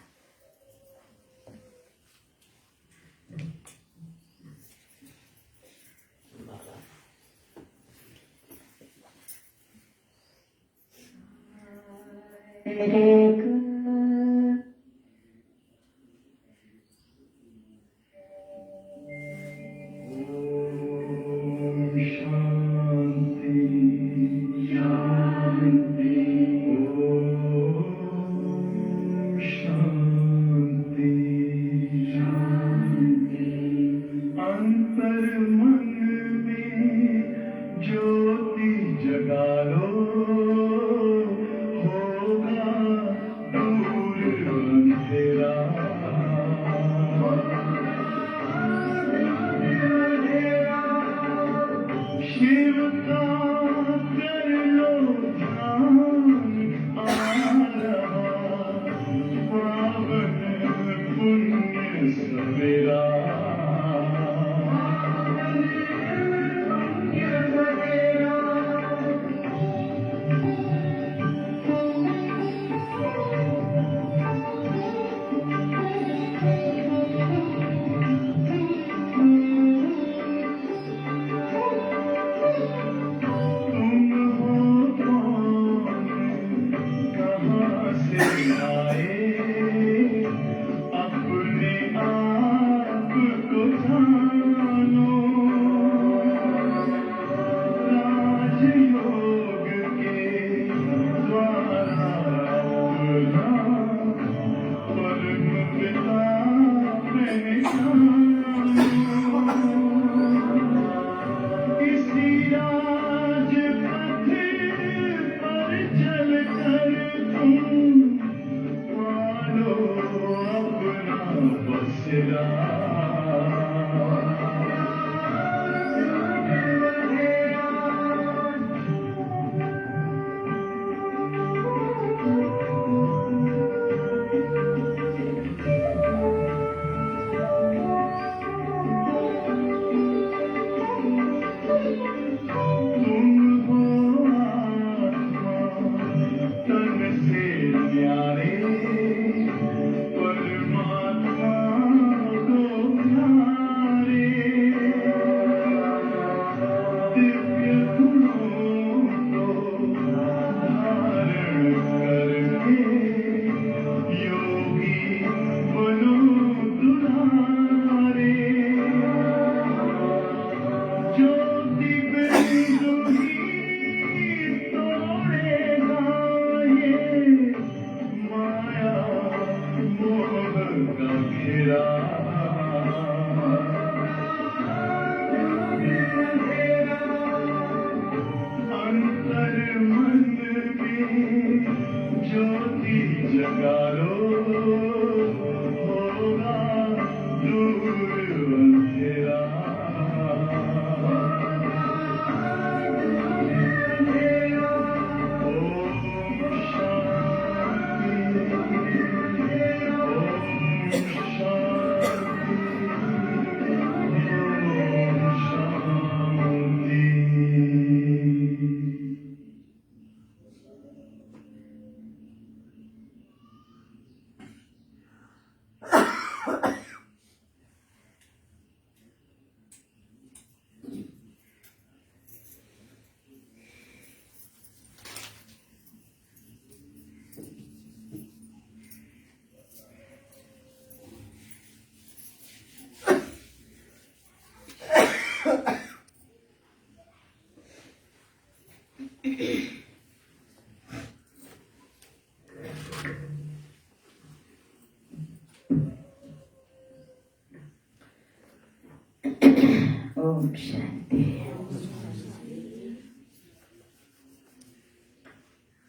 ओम शांति।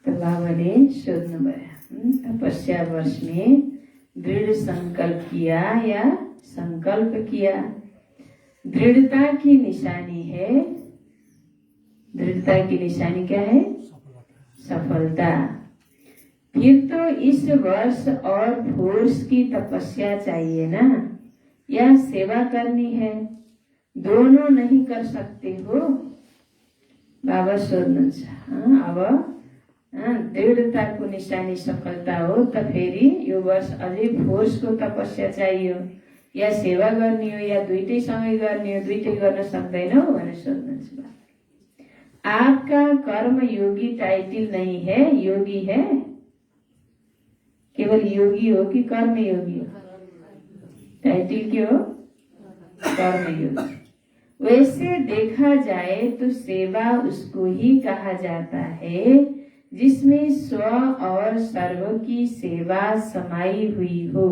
तो बाबाले सोध्नुभयो, तपस्या वर्ष में दृढ़ संकल्प किया या संकल्प किया? दृढ़ता की निशानी है। दृढ़ता की निशानी क्या है? सफलता। फिर तो इस वर्ष और फोर्स की तपस्या चाहिए ना, या सेवा करनी है? दोनों नहीं कर सकते हो? बाबा सोध्नुहुन्छ। अब दृढ़ताको निशानी सफलता हो त फेरि यो वर्ष अझै फोर्सको तपस्या चाहियो, या सेवा गर्ने हो, या दुईटै सँगै गर्ने हो? दुईटै गर्न सक्दैनौ भनेर सोध्नुहुन्छ। आपका कर्म योगी टाइटल नहीं है, योगी है। केवल योगी हो कि कर्म योगी हो? टाइटल के हो? कर्म योगी। वैसे देखा जाए तो सेवा उसको ही कहा जाता है जिसमें स्व और सर्व की सेवा समाई हुई हो।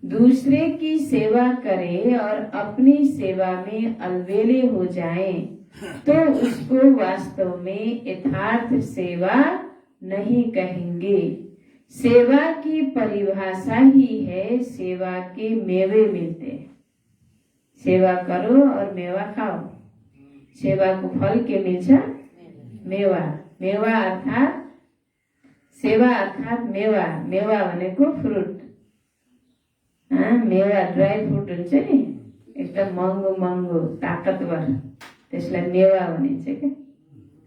दूसरे की सेवा करे और अपनी सेवा में अलवेले हो जाए तो उसको वास्तव में यथार्थ सेवा नहीं कहेंगे। सेवा की परिभाषा ही है सेवा के मेवे मिलते हैं। सेवा करो और मेवा खाओ। सेवा को फल के मिल्छ? मेवा। मेवा अर्थात सेवा अर्थात मेवा। मेवा भनेको फ्रुट। मेवा ड्राई फ्रुट हुन्छ नि, एकदम महँगो महँगो ताकतवर, त्यसलाई मेवा भनिन्छ क्या।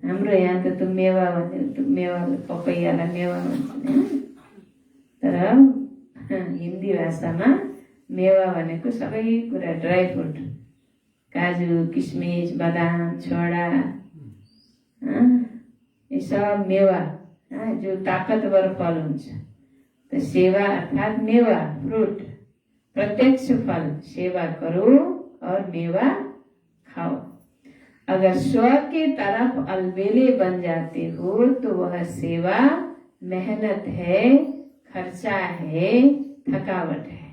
हाम्रो यहाँ त मेवा भन्यो, मेवा पपैयालाई मेवा भन्छ। तर हिन्दी भाषामा मेवा भनेको सबै कुरा ड्राई फ्रुट, काजु, किसमिस, बदाम, छोडा, ये सब मेवा जो ताकतवर फल हुन्छ। तो सेवा अर्थात मेवा, फ्रूट, प्रत्यक्ष फल। सेवा करो और मेवा खाओ। अगर स्व के तरफ अलबेले बन जाते हो तो वह सेवा मेहनत है, खर्चा है, थकावट है।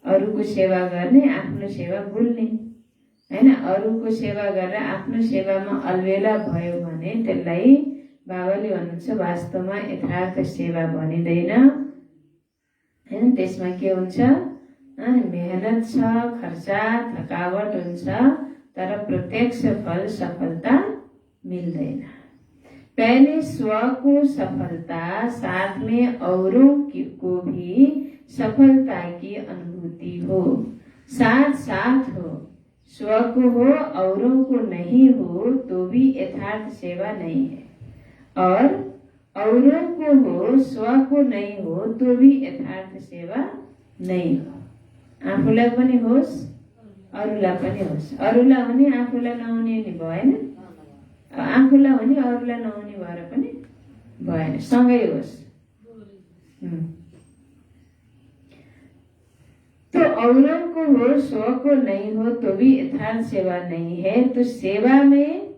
अरूको सेवा गर्ने, आफ्नो सेवा भुल्ने हैन। अरूको सेवा गरेर आफ्नो सेवामा अलबेला भयो भने त्यसलाई बाबाले भन्नुहुन्छ वास्तवमा यथार्थ सेवा भनिदैन हैन। त्यसमा के हुन्छ? मेहनत छ, खर्चा, थकावट हुन्छ, तर प्रत्यक्ष फल सफलता मिल्दैन। पहले स्व को सफलता, साथ में औरों को भी सफलता की अनुभूति हो, साथ साथ हो। स्व को हो, औरों को नहीं हो तो भी यथार्थ सेवा नहीं है, और औरों को हो, स्व को नहीं हो तो भी यथार्थ सेवा नहीं हो। आफूलाई पनि होस्, अरूलाई पनि होस्। अरूलाई हुने, आफूलाई नहुने नि भएन। आफूलाई हुने, अरूलाई नहुने भएर पनि भएन, सँगै होस्। तो औरों को हो, स्व को नहीं हो तो भी यथार्थ सेवा नहीं है। तो सेवा में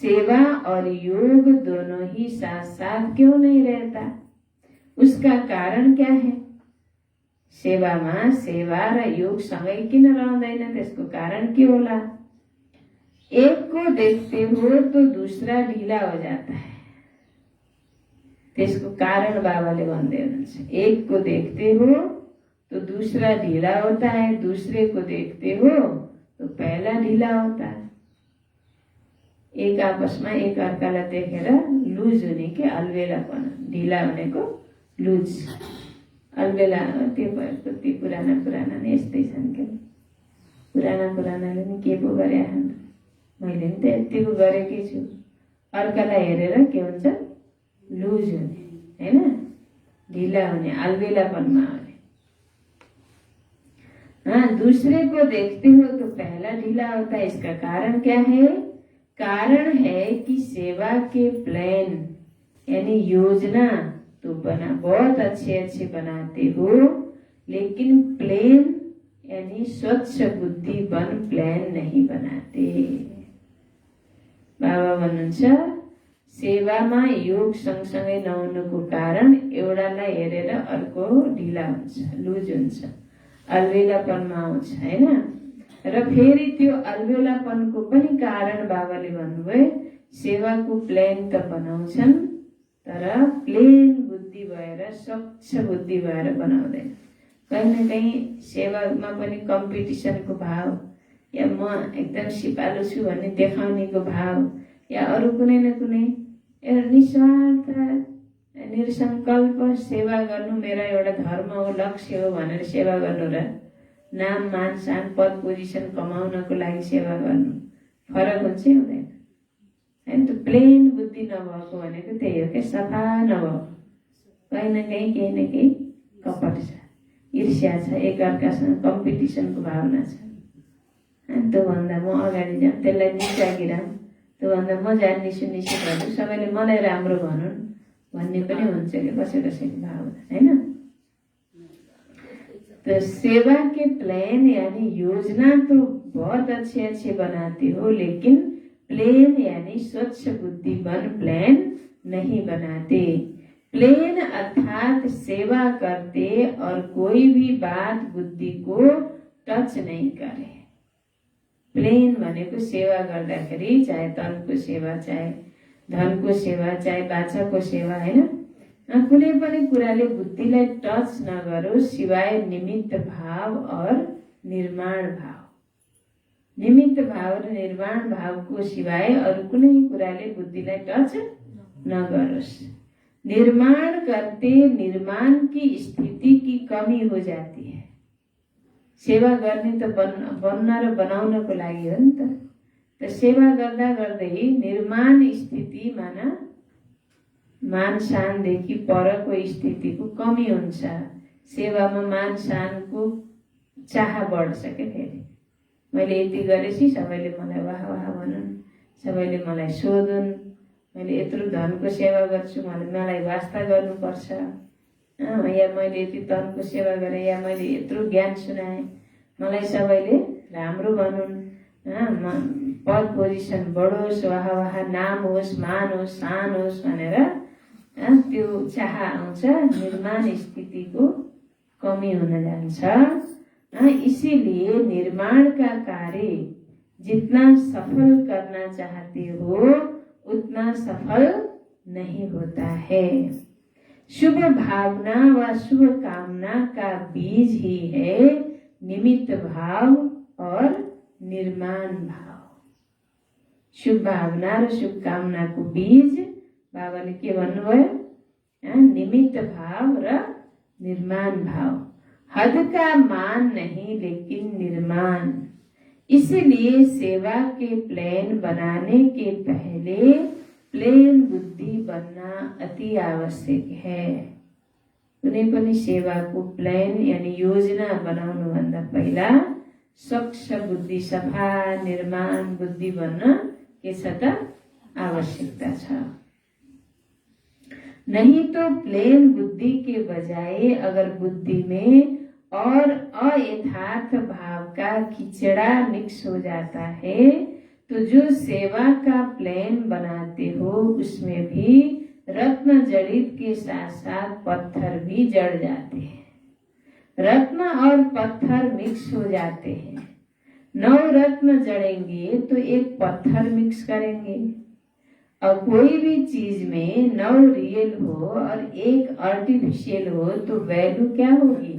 सेवा और योग दोनों ही साथ साथ क्यों नहीं रहता? उसका कारण क्या है? सेवामा सेवा र योग सँगै किन रहँदैन? त्यसको कारण के होला? एक को देखते हो तो दूसरा ढीला हो जाता है। त्यसको कारण बाबाले भन्दै हुनुहुन्छ। एक को देखते हो तो दूसरा ढीला होता है, दूसरे को देखते हो तो पहला ढीला होता है। एक आपसमा एक अर्कालाई देखेर लुज हुने के अलबेलापन। ढिला भनेको लुज, अलबेला। त्यो भएको ती पुराना नै यस्तै छन् के। पुरानाले नि के पो गरे हन्, मैले नि त यतिको गरेकै छु। अर्कालाई हेरेर के हुन्छ? लुज हुने हैन, ढिला हुने, अलबेलापनमा आउने। दूसरे को देखते हो तो पहला ढीला होता है। इसका कारण क्या है? कारण है कि सेवा के प्लान यानी योजना तो बहुत अच्छे बनाते हो, लेकिन प्लान यानी स्वच्छ बुद्धि बन प्लान नहीं बनाते। बाबा भन्नुहुन्छ सेवामा योग सँगसँगै नहुनुको कारण एउटालाई हेरेर अर्को ढिला हुन्छ, लुज हुन्छ, अलबेलापनमा आउँछ हैन। र फेरि त्यो अलबेलापनको पनि कारण बाबाले भन्नुभयो, सेवाको प्लेन त बनाउँछन् तर प्लेन बुद्धि भएर, स्वच्छ बुद्धि भएर बनाउँदैन। कहीँ न कहीँ सेवामा पनि कम्पिटिसनको भाव, या म एकदम सिपालु छु भन्ने देखाउनेको भाव, या अरू कुनै न कुनै एउटा निस्वार्थ निसङ्कल्प सेवा गर्नु मेरो एउटा धर्म हो, लक्ष्य हो भनेर सेवा गर्नु र नाम मान सान पद पोजिसन कमाउनको लागि सेवा गर्नु फरक हुन्छ हुँदैन हैन। त प्लेन बुद्धि नभएको भनेको त्यही हो क्या, सफा नभएको, कहीँ न कहीँ केही न केही कपट छ, ईर्ष्या छ, एकअर्कासँग कम्पिटिसनको भावना छ। त्योभन्दा म अगाडि जाऊँ, त्यसलाई निचाकिराम, त्योभन्दा म जान्ने सुनिसु भन्छु, सबैले मलाई राम्रो भनुन् भन्ने पनि हुन्छ कि कसै कसैको भावना हैन। तो सेवा के प्लान यानी योजना तो बहुत अच्छे अच्छे बनाते हो, लेकिन प्लेन यानी स्वच्छ बुद्धि बन प्लान नहीं बनाते। प्लेन अर्थात सेवा करते और कोई भी बात बुद्धि को टच नहीं करे। प्लेन भनेको सेवा गर्दाखेरि चाहे तनको सेवा, चाहे धनको सेवा, चाहे बाछाको सेवा हैन, कुनै पनि कुराले बुद्धिलाई टच नगरोस् सिवाय निमित्त भाव और निर्माण भाव। निमित्त भाव र निर्माण भावको सिवाय अरू कुनै कुराले बुद्धिलाई टच नगरोस्। निर्माण करते निर्माण की स्थिति की कमी हो जाती है। सेवा गर्ने त बन्न र बनाउनको लागि हो नि त सेवा गर्दा गर्दै निर्माण स्थिति माना मान शानदेखि परको स्थितिको कमी हुन्छ। सेवामा मान शानको चाह बढ्छ के, फेरि मैले यति गरेपछि सबैले मलाई वाह वाह भनुन्, सबैले मलाई सोधुन्, मैले यत्रो धनको सेवा गर्छु, मलाई वास्ता गर्नुपर्छ, या मैले यति धनको सेवा गरेँ, या मैले यत्रो ज्ञान सुनाएँ, मलाई सबैले राम्रो भनुन्, पद पोजिसन बढोस्, वाह वाह नाम होस्, मान होस्, शान होस् भनेर त्यो चाह आउँछ। निर्माण स्थितिको कमी हुन जान्छ। इसीलिए निर्माण का कार्य जितना सफल करना चाहते हो उतना सफल नहीं होता है। शुभ भावना व शुभ कामना का बीज ही है निमित्त भाव और निर्माण भाव। शुभ भावना र शुभ कामनाको बीज बाबाले के भन्नुभयो, निमित्त भाव र निर्माण भाव। हद का मान नहीं लेकिन निर्माण। इसलिए सेवा के प्लान बनाने के पहले प्लेन बुद्धि बनना अति आवश्यक है। कुनै पनि सेवाको प्लान यानी योजना बनाउनु भन्दा पहिला स्वच्छ बुद्धि, सफा निर्माण बुद्धि बन्न के छ त आवश्यकता छ। नहीं तो प्लेन बुद्धि के बजाय अगर बुद्धि में और अयथार्थ भाव का खिचड़ा मिक्स हो जाता है तो जो सेवा का प्लान बनाते हो उसमें भी रत्न जड़ित के साथ साथ पत्थर भी जड़ जाते हैं। रत्न और पत्थर मिक्स हो जाते हैं। 9 रत्न जड़ेंगे तो एक पत्थर मिक्स करेंगे। और कोई भी चीज में 9 रियल हो और एक आर्टिफिशियल हो तो वैल्यू क्या होगी?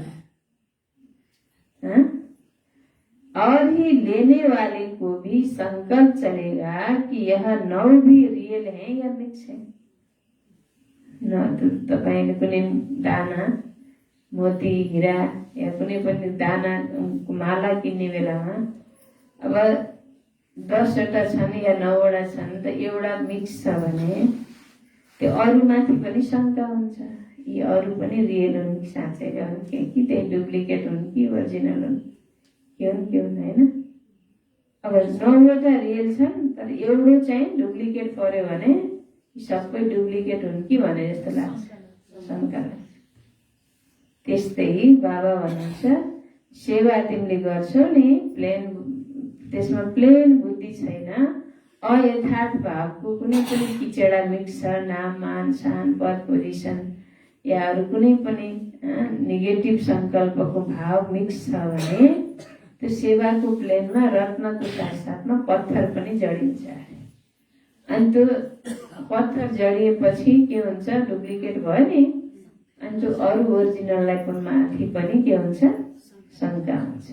और ही लेने वाले को भी संकल्प चलेगा कि यह 9 भी रियल है या मिक्स है। न तो तपाईले कुनै दाना मोती हीरा या कुनै पनि दाना माला किन्ने बेलामा अब 10 वटा छन् या 9 वटा छन् त एउटा मिक्स छ भने त्यो अरूमाथि पनि शंका हुन्छ, यी अरू पनि रियल हुन् कि साँच्चैका हुन् कि त्यही डुप्लिकेट हुन् कि ओरिजिनल हुन्, के हुन् हैन। अब 9 वटा रियल छन् तर एउटा चाहिँ डुप्लिकेट पर्यो भने सबै डुप्लिकेट हुन् कि भने जस्तो लाग्छ, शंका लाग्छ। त्यस्तै बाबा भन्नुहुन्छ सेवा तिमीले गर्छौ नि प्लेन, त्यसमा प्लेन बुद्धि छैन, अयथार्थ भावको कुनै पनि किचडा मिक्स छ, नाम मान शान पद पोजिसन या अरू कुनै पनि नेगेटिभ संकल्पको भाव मिक्स छ भने त्यो सेवाको प्लेनमा रत्नको साथसाथमा पत्थर पनि जडिन्छ अरे। अनि त्यो पत्थर जडिएपछि के हुन्छ, डुप्लिकेट भयो नि, अनि त्यो अरू ओरिजिनललाई पनि माथि पनि के हुन्छ, शंका हुन्छ।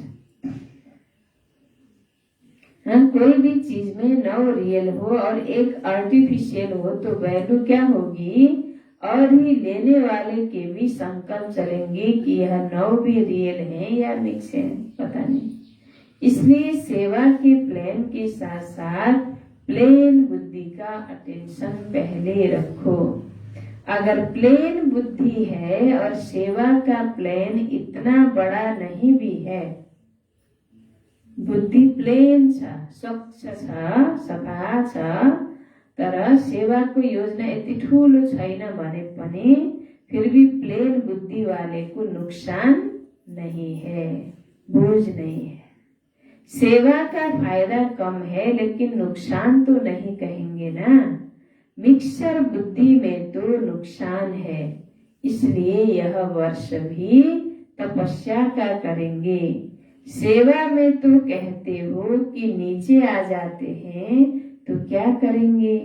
कोई भी चीज में 9 रियल हो और एक आर्टिफिशियल हो तो वैल्यू क्या होगी, और ही लेने वाले के भी संकल्प चलेंगे कि यह 9 भी रियल है या मिक्स है, पता नहीं। इसलिए सेवा के प्लेन के साथ साथ प्लेन बुद्धि का अटेंशन पहले रखो। अगर प्लेन बुद्धि है और सेवा का प्लेन इतना बड़ा नहीं भी है, बुद्धि प्लेन छ, स्वच्छ छ, सफा छ, तर सेवाको योजना यति ठुलो छैन भने पनि फिर भी प्लेन बुद्धि वाले को नुकसान नहीं है, बोझ नहीं है। सेवा का फायदा कम है लेकिन नुकसान तो नहीं कहेंगे ना। मिक्सर बुद्धि में तो नुकसान है, इसलिए यह वर्ष भी तपस्या का करेंगे। सेवा में तो कहते हो कि नीचे आ जाते हैं, तो क्या करेंगे,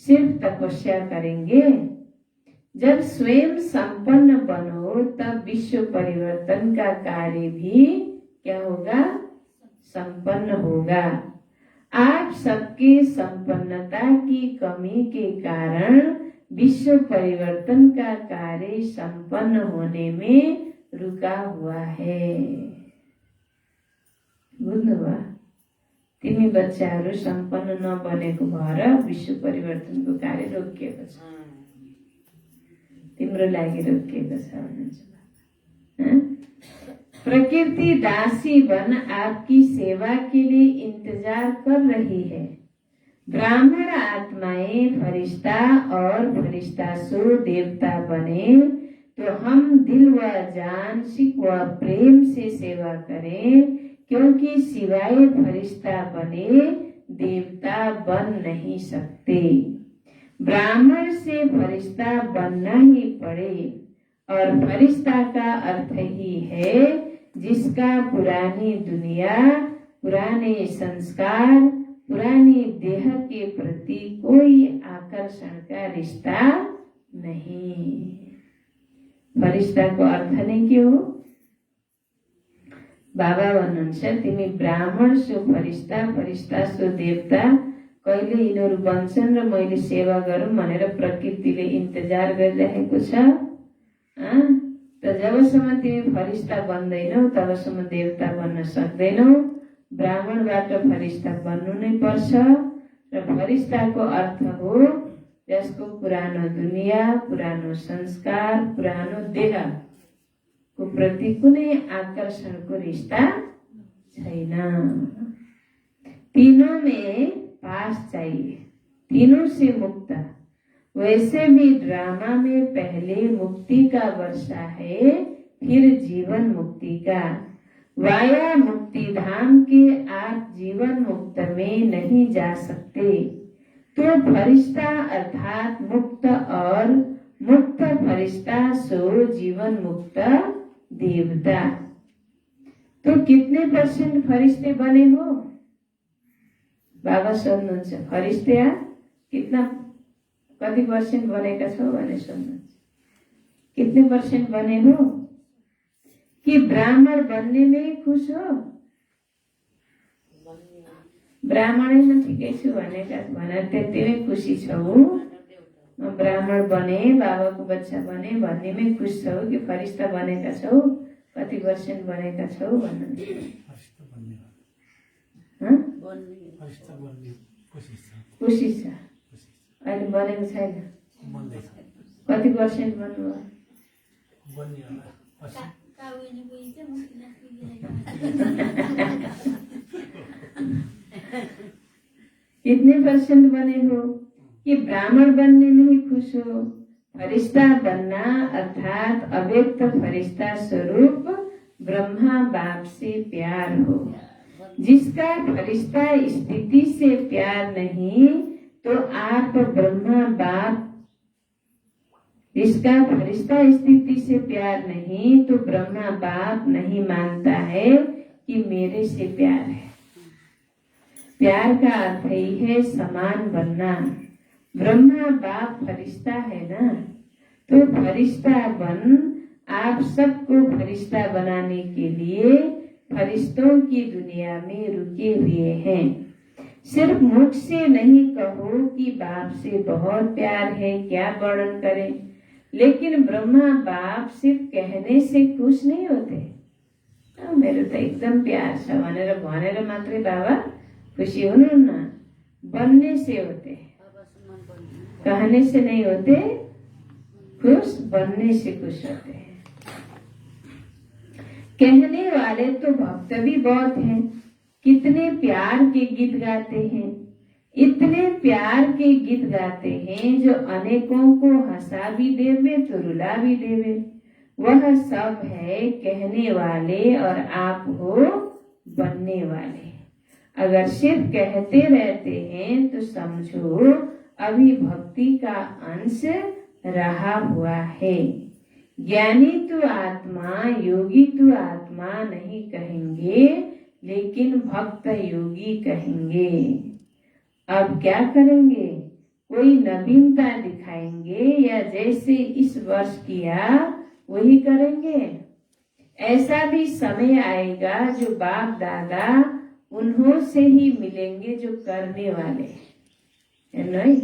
सिर्फ तपस्या करेंगे। जब स्वयं संपन्न बनो तब विश्व परिवर्तन का कार्य भी क्या होगा, संपन्न होगा। आप सबके संपन्नता की कमी के कारण विश्व परिवर्तन का कार्य संपन्न होने में रुका हुआ है। बुझ्नुभयो, तिमी बच्चाहरू सम्पन्न नबनेको भएर विश्व परिवर्तनको कार्य रोकिएको छ, तिम्रो लागि रोकिएको छ भन्नुहुन्छ। प्रकृति दासी बन आपकी सेवा के लिए इंतजार कर रही है। ब्राह्मण आत्माएं फरिश्ता और फरिश्ता सो देवता बने तो हम दिल व जान, सिक व प्रेम से सेवा करें, क्योंकि सिवाय फरिश्ता बने देवता बन नहीं सकते। ब्राह्मण से फरिश्ता बनना ही पड़े, और फरिश्ता का अर्थ ही है जिसका पुरानी दुनिया, पुराने संस्कार, पुरानी देह के प्रति कोई आकर्षण का रिश्ता नहीं। फरिश्ता को अर्थ नहीं के हो, बाबा भन्नुहुन्छ तिमी ब्राह्मण सो फरिश्ता, फरिश्ता सो देवता, कहिले यिनीहरू बन्छन् र मैले सेवा गरौँ भनेर प्रकृतिले इन्तजार गरिरहेको छ। त जबसम्म तिमी फरिश्ता बन्दैनौ तबसम्म देवता बन्न सक्दैनौ। ब्राह्मणबाट फरिश्ता बन्नु नै पर्छ, र फरिश्ताको अर्थ हो जसको पुरानो दुनिया, पुरानो संस्कार, पुरानो देह को प्रति कुनै आकर्षणको रिश्ता छैन। तीनों में पास चाहिए, तीनों से मुक्त। वैसे भी ड्रामा में पहले मुक्ति का वर्षा है, फिर जीवन मुक्ति का। वाया मुक्ति धाम के आप जीवन मुक्त में नहीं जा सकते, तो फरिश्ता अर्थात मुक्त और मुक्त फरिश्ता सो जीवन मुक्त देवता। तो कितने % फरिश्ते बने हो? बाबा सोध्नुहुन्छ फरिश्ते कितना, कति % बनेका छौ भने सोध्नुहुन्छ। कितने % बने हो? कि ब्राह्मण बनने में खुश हो? ब्राह्मणैमा ठिकै छु भनेका भनेर त्यतिमै खुसी छौ? म ब्राह्मण बने, बाबाको बच्चा बने भन्नेमै खुश छौ कि फरिश्ता बनेका छौ? कति % बनेका छौ भन्नुहुन्छ। खुसी छ, अहिले बनेको छैन। कति % बन्नुभयो? कितने % बने हो? कि ब्राह्मण बनने में ही खुश हो। फरिश्ता बनना अर्थात अव्यक्त फरिश्ता स्वरूप ब्रह्मा बाप से प्यार हो। जिसका फरिश्ता स्थिति से प्यार नहीं तो आप ब्रह्मा बाप, जिसका फरिश्ता स्थिति से प्यार नहीं तो ब्रह्मा बाप नहीं मानता है कि मेरे से प्यार है। प्यार का अर्थ ही है समान बनना। ब्रह्मा बाप फरिश्ता है ना, तो फरिश्ता बन आप सबको फरिश्ता बनाने के लिए फरिश्तों की दुनिया में रुके हुए हैं। सिर्फ मुख से नहीं कहो कि बाप से बहुत प्यार है, क्या वर्णन करें। लेकिन ब्रह्मा बाप सिर्फ कहने से खुश नहीं होते। मेरो त एकदम प्यार छ भनेर मात्रै बाबा खुशी हुनुहुन्न, बनने से होते, कहने से नहीं होते खुश, बनने से खुश होते हैं। कहने वाले तो भक्त भी बहुत हैं, कितने प्यार के गीत गाते हैं, इतने प्यार के गीत गाते हैं जो अनेकों को हंसा भी देवे तो रुला भी देवे। वह सब है कहने वाले और आप हो बनने वाले। अगर सिर्फ कहते रहते हैं तो समझो अभी भक्ति का अंश रहा हुआ है। ज्ञानी तो आत्मा, योगी तो आत्मा नहीं कहेंगे, लेकिन भक्त योगी कहेंगे। अब क्या करेंगे? कोई नवीनता दिखाएंगे या जैसे इस वर्ष किया वही करेंगे? ऐसा भी समय आएगा जो बाप दादा उन्हों से ही मिलेंगे जो करने वाले है। नहीं,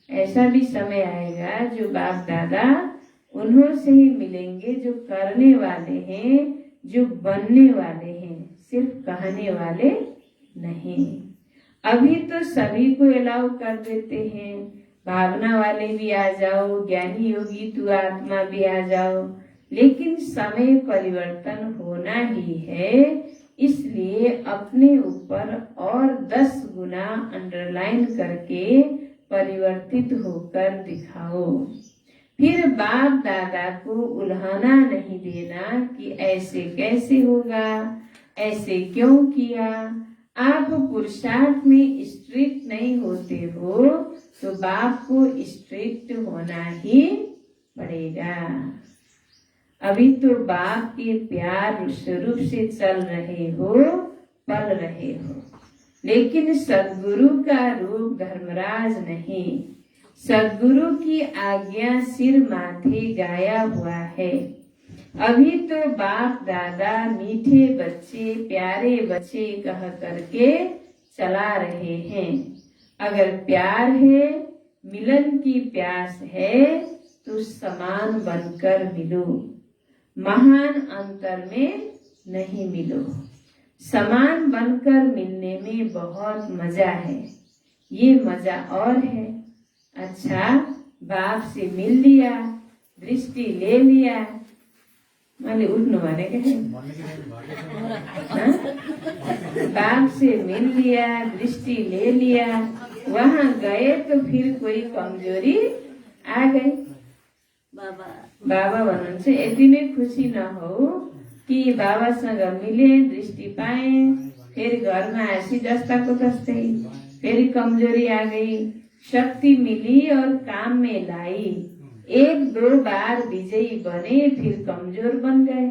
ऐसा भी समय आएगा जो बाप दादा उन्हों से ही मिलेंगे जो करने वाले हैं, जो बनने वाले हैं, सिर्फ कहने वाले नहीं। अभी तो सभी को अलाउ कर देते हैं, भावना वाले भी आ जाओ, ज्ञानी योगी तू आत्मा भी आ जाओ, लेकिन समय परिवर्तन होना ही है। इसलिए अपने ऊपर और 10 गुना अंडरलाइन करके परिवर्तित होकर दिखाओ। फिर बाप दादा को उल्हाना नहीं देना कि ऐसे कैसे होगा, ऐसे क्यों किया। आप पुरुषार्थ में स्ट्रिक्ट नहीं होते हो तो बाप को स्ट्रिक्ट होना ही पड़ेगा। अभी तो बाप के प्यार स्वरूप से चल रहे हो, पल रहे हो, लेकिन सद्गुरु का रूप धर्मराज नहीं। सद्गुरु की आज्ञा सिर माथे गाया हुआ है। अभी तो बाप दादा मीठे बच्चे, प्यारे बच्चे कह करके चला रहे हैं। अगर प्यार है, मिलन की प्यास है तो समान बनकर मिलो, महान अंतर में नहीं मिलो। समान बनकर मिलने में बहुत मजा है। ये मजा और है। अच्छा, बाप से मिल लिया, दृष्टि ले लिया, मैले उठ्नु भनेको है, बाप से मिल लिया, दृष्टि ले लिया, वहां गए तो फिर कोई कमजोरी आ गई। बाबा भन्नुहुन्छ यति नै खुसी नहो कि बाबासँग मिले, दृष्टि पाए, फेरि घरमा हाँसी जस्ताको तस्तै, फेरि कमजोरी आ गई, शक्ति मिली और काम में लाई। 1-2 बार विजयी बने, फिर कमजोर बन गए।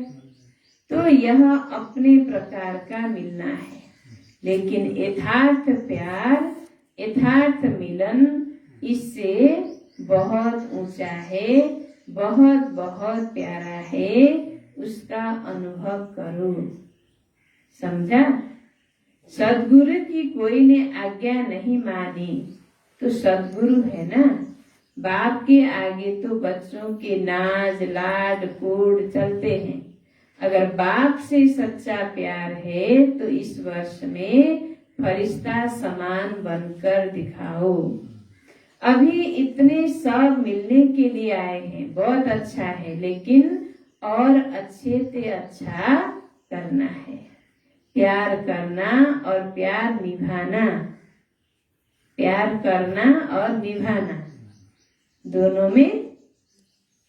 तो यह अपने प्रकार का मिलना है, लेकिन यथार्थ प्यार, यथार्थ मिलन इससे बहुत ऊंचा है, बहुत बहुत प्यारा है। उसका अनुभव करो। समझा? सद्गुरु की कोई ने आज्ञा नहीं मानी तो सद्गुरु है ना। बाप के आगे तो बच्चों के नाज लाड कोड चलते हैं। अगर बाप से सच्चा प्यार है तो इस वर्ष में फरिश्ता समान बनकर दिखाओ। अभी इतने सब मिलने के लिए आए हैं, बहुत अच्छा है, लेकिन और अच्छे से अच्छा करना है। प्यार करना और प्यार निभाना, प्यार करना और निभाना दोनों में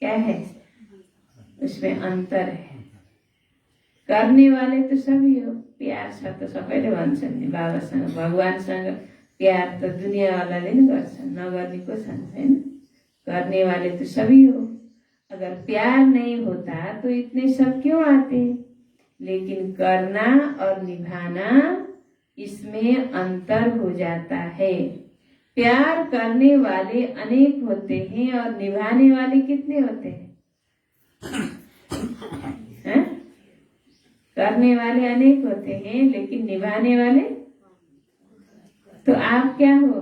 क्या है? उसमें अंतर है। करने वाले तो सभी हो, प्यार छ त सबैले भन्छन् नि, बाबासँग भगवानसँग प्यार त दुनियाँवालाले नि गर्छन्, नगर्ने को छन् हैन? करने वाले तो सभी हो। अगर प्यार नहीं होता तो इतने सब क्यों आते? लेकिन करना और निभाना इसमें अंतर हो जाता है। प्यार करने वाले अनेक होते हैं और निभाने वाले कितने होते हैं? हैं? करने वाले अनेक होते हैं लेकिन निभाने वाले, तो आप क्या हो?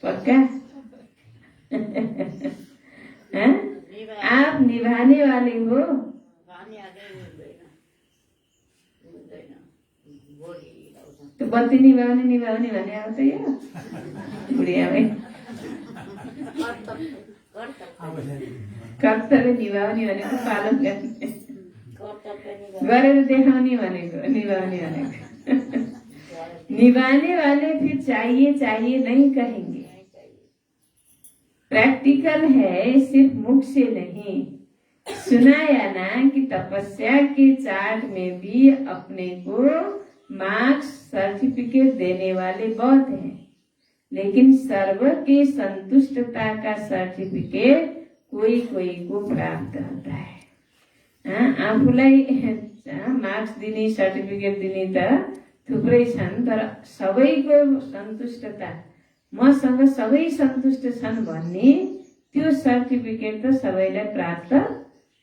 पक्का? हैं? आप निभाने वाले हो। तो बत्ती निभाउने भने आउँछ यो बुढिया भाइ। कर्तव्य निभाउने भनेको पालन गर्ने, गरेर देखाउने भनेको निभाउने भनेको। निभाने वाले फिर चाहिए चाहिए नहीं कहेंगे। प्रैक्टिकल है, सिर्फ मुख से नहीं। सुनाया ना कि तपस्या के चार्ट में भी अपने को मार्क्स सर्टिफिकेट देने वाले बहुत हैं, लेकिन सर्व के संतुष्टता का सर्टिफिकेट कोही कोही को प्राप्त होता है। आफूलाई मार्क्स दिने सर्टिफिकेट दिने त थुप्रै छन्, तर सबैको सन्तुष्टता, मसँग सबै सन्तुष्ट छन् भन्ने त्यो सर्टिफिकेट त सबैलाई प्राप्त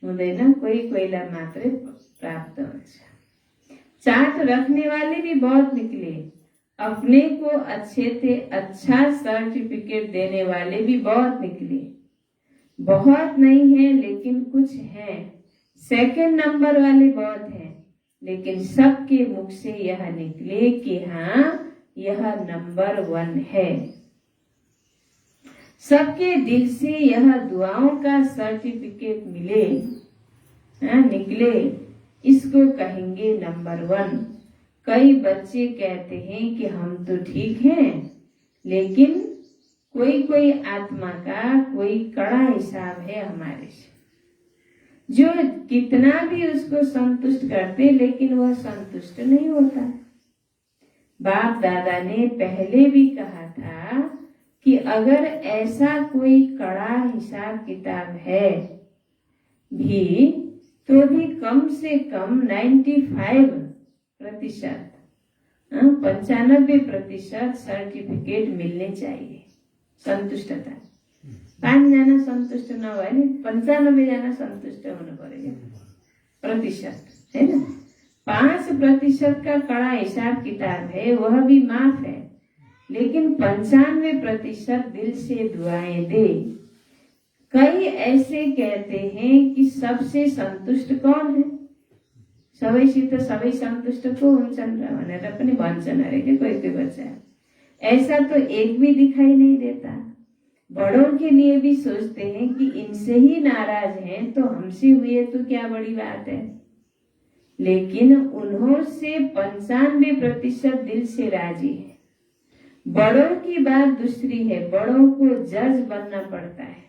हुँदैन, कोही कोहीलाई मात्रै प्राप्त हुन्छ। चार्ट रखने वाले भी बहुत निकले, अपने को अच्छे से अच्छा सर्टिफिकेट देने वाले भी बहुत निकले। बहुत नहीं है लेकिन कुछ है। सेकंड नंबर वाले बहुत हैं, लेकिन सबके मुख से यह निकले कि हाँ यह नंबर 1 है। सबके दिल से यह दुआओं का सर्टिफिकेट मिले, निकले, इसको कहेंगे नंबर 1। कई बच्चे कहते हैं कि हम तो ठीक हैं, लेकिन कोई कोई आत्मा का कोई कड़ा हिसाब है हमारे से, जो कितना भी उसको संतुष्ट करते लेकिन वह संतुष्ट नहीं होता। बाप दादा ने पहले भी कहा था कि अगर ऐसा कोई कड़ा हिसाब किताब है भी, तो भी कम से कम 95% 95% सर्टिफिकेट मिलने चाहिए संतुष्टता। 5 जना संतुष्ट नभए नि 95 जना संतुष्ट हुनु पर्यो प्रतिशत, हैन। 5% का कड़ा हिसाब किताब है, वह भी माफ है, लेकिन 95% दिल से दुआएं दे। कई ऐसे कहते हैं कि सबसे संतुष्ट कौन है, सबैसित सबै संतुष्ट को हुन्छन् र भनेर पनि भन्छन् अरे के कोही कोही बच्चा। ऐसा तो एक भी दिखाई नहीं देता। बड़ों के लिए भी सोचते हैं कि इनसे ही नाराज हैं तो हमसे हुए तो क्या बड़ी बात है, लेकिन उन्हों से 95% दिल से राजी है। बड़ों की बात दूसरी है, बड़ों को जज बनना पड़ता है,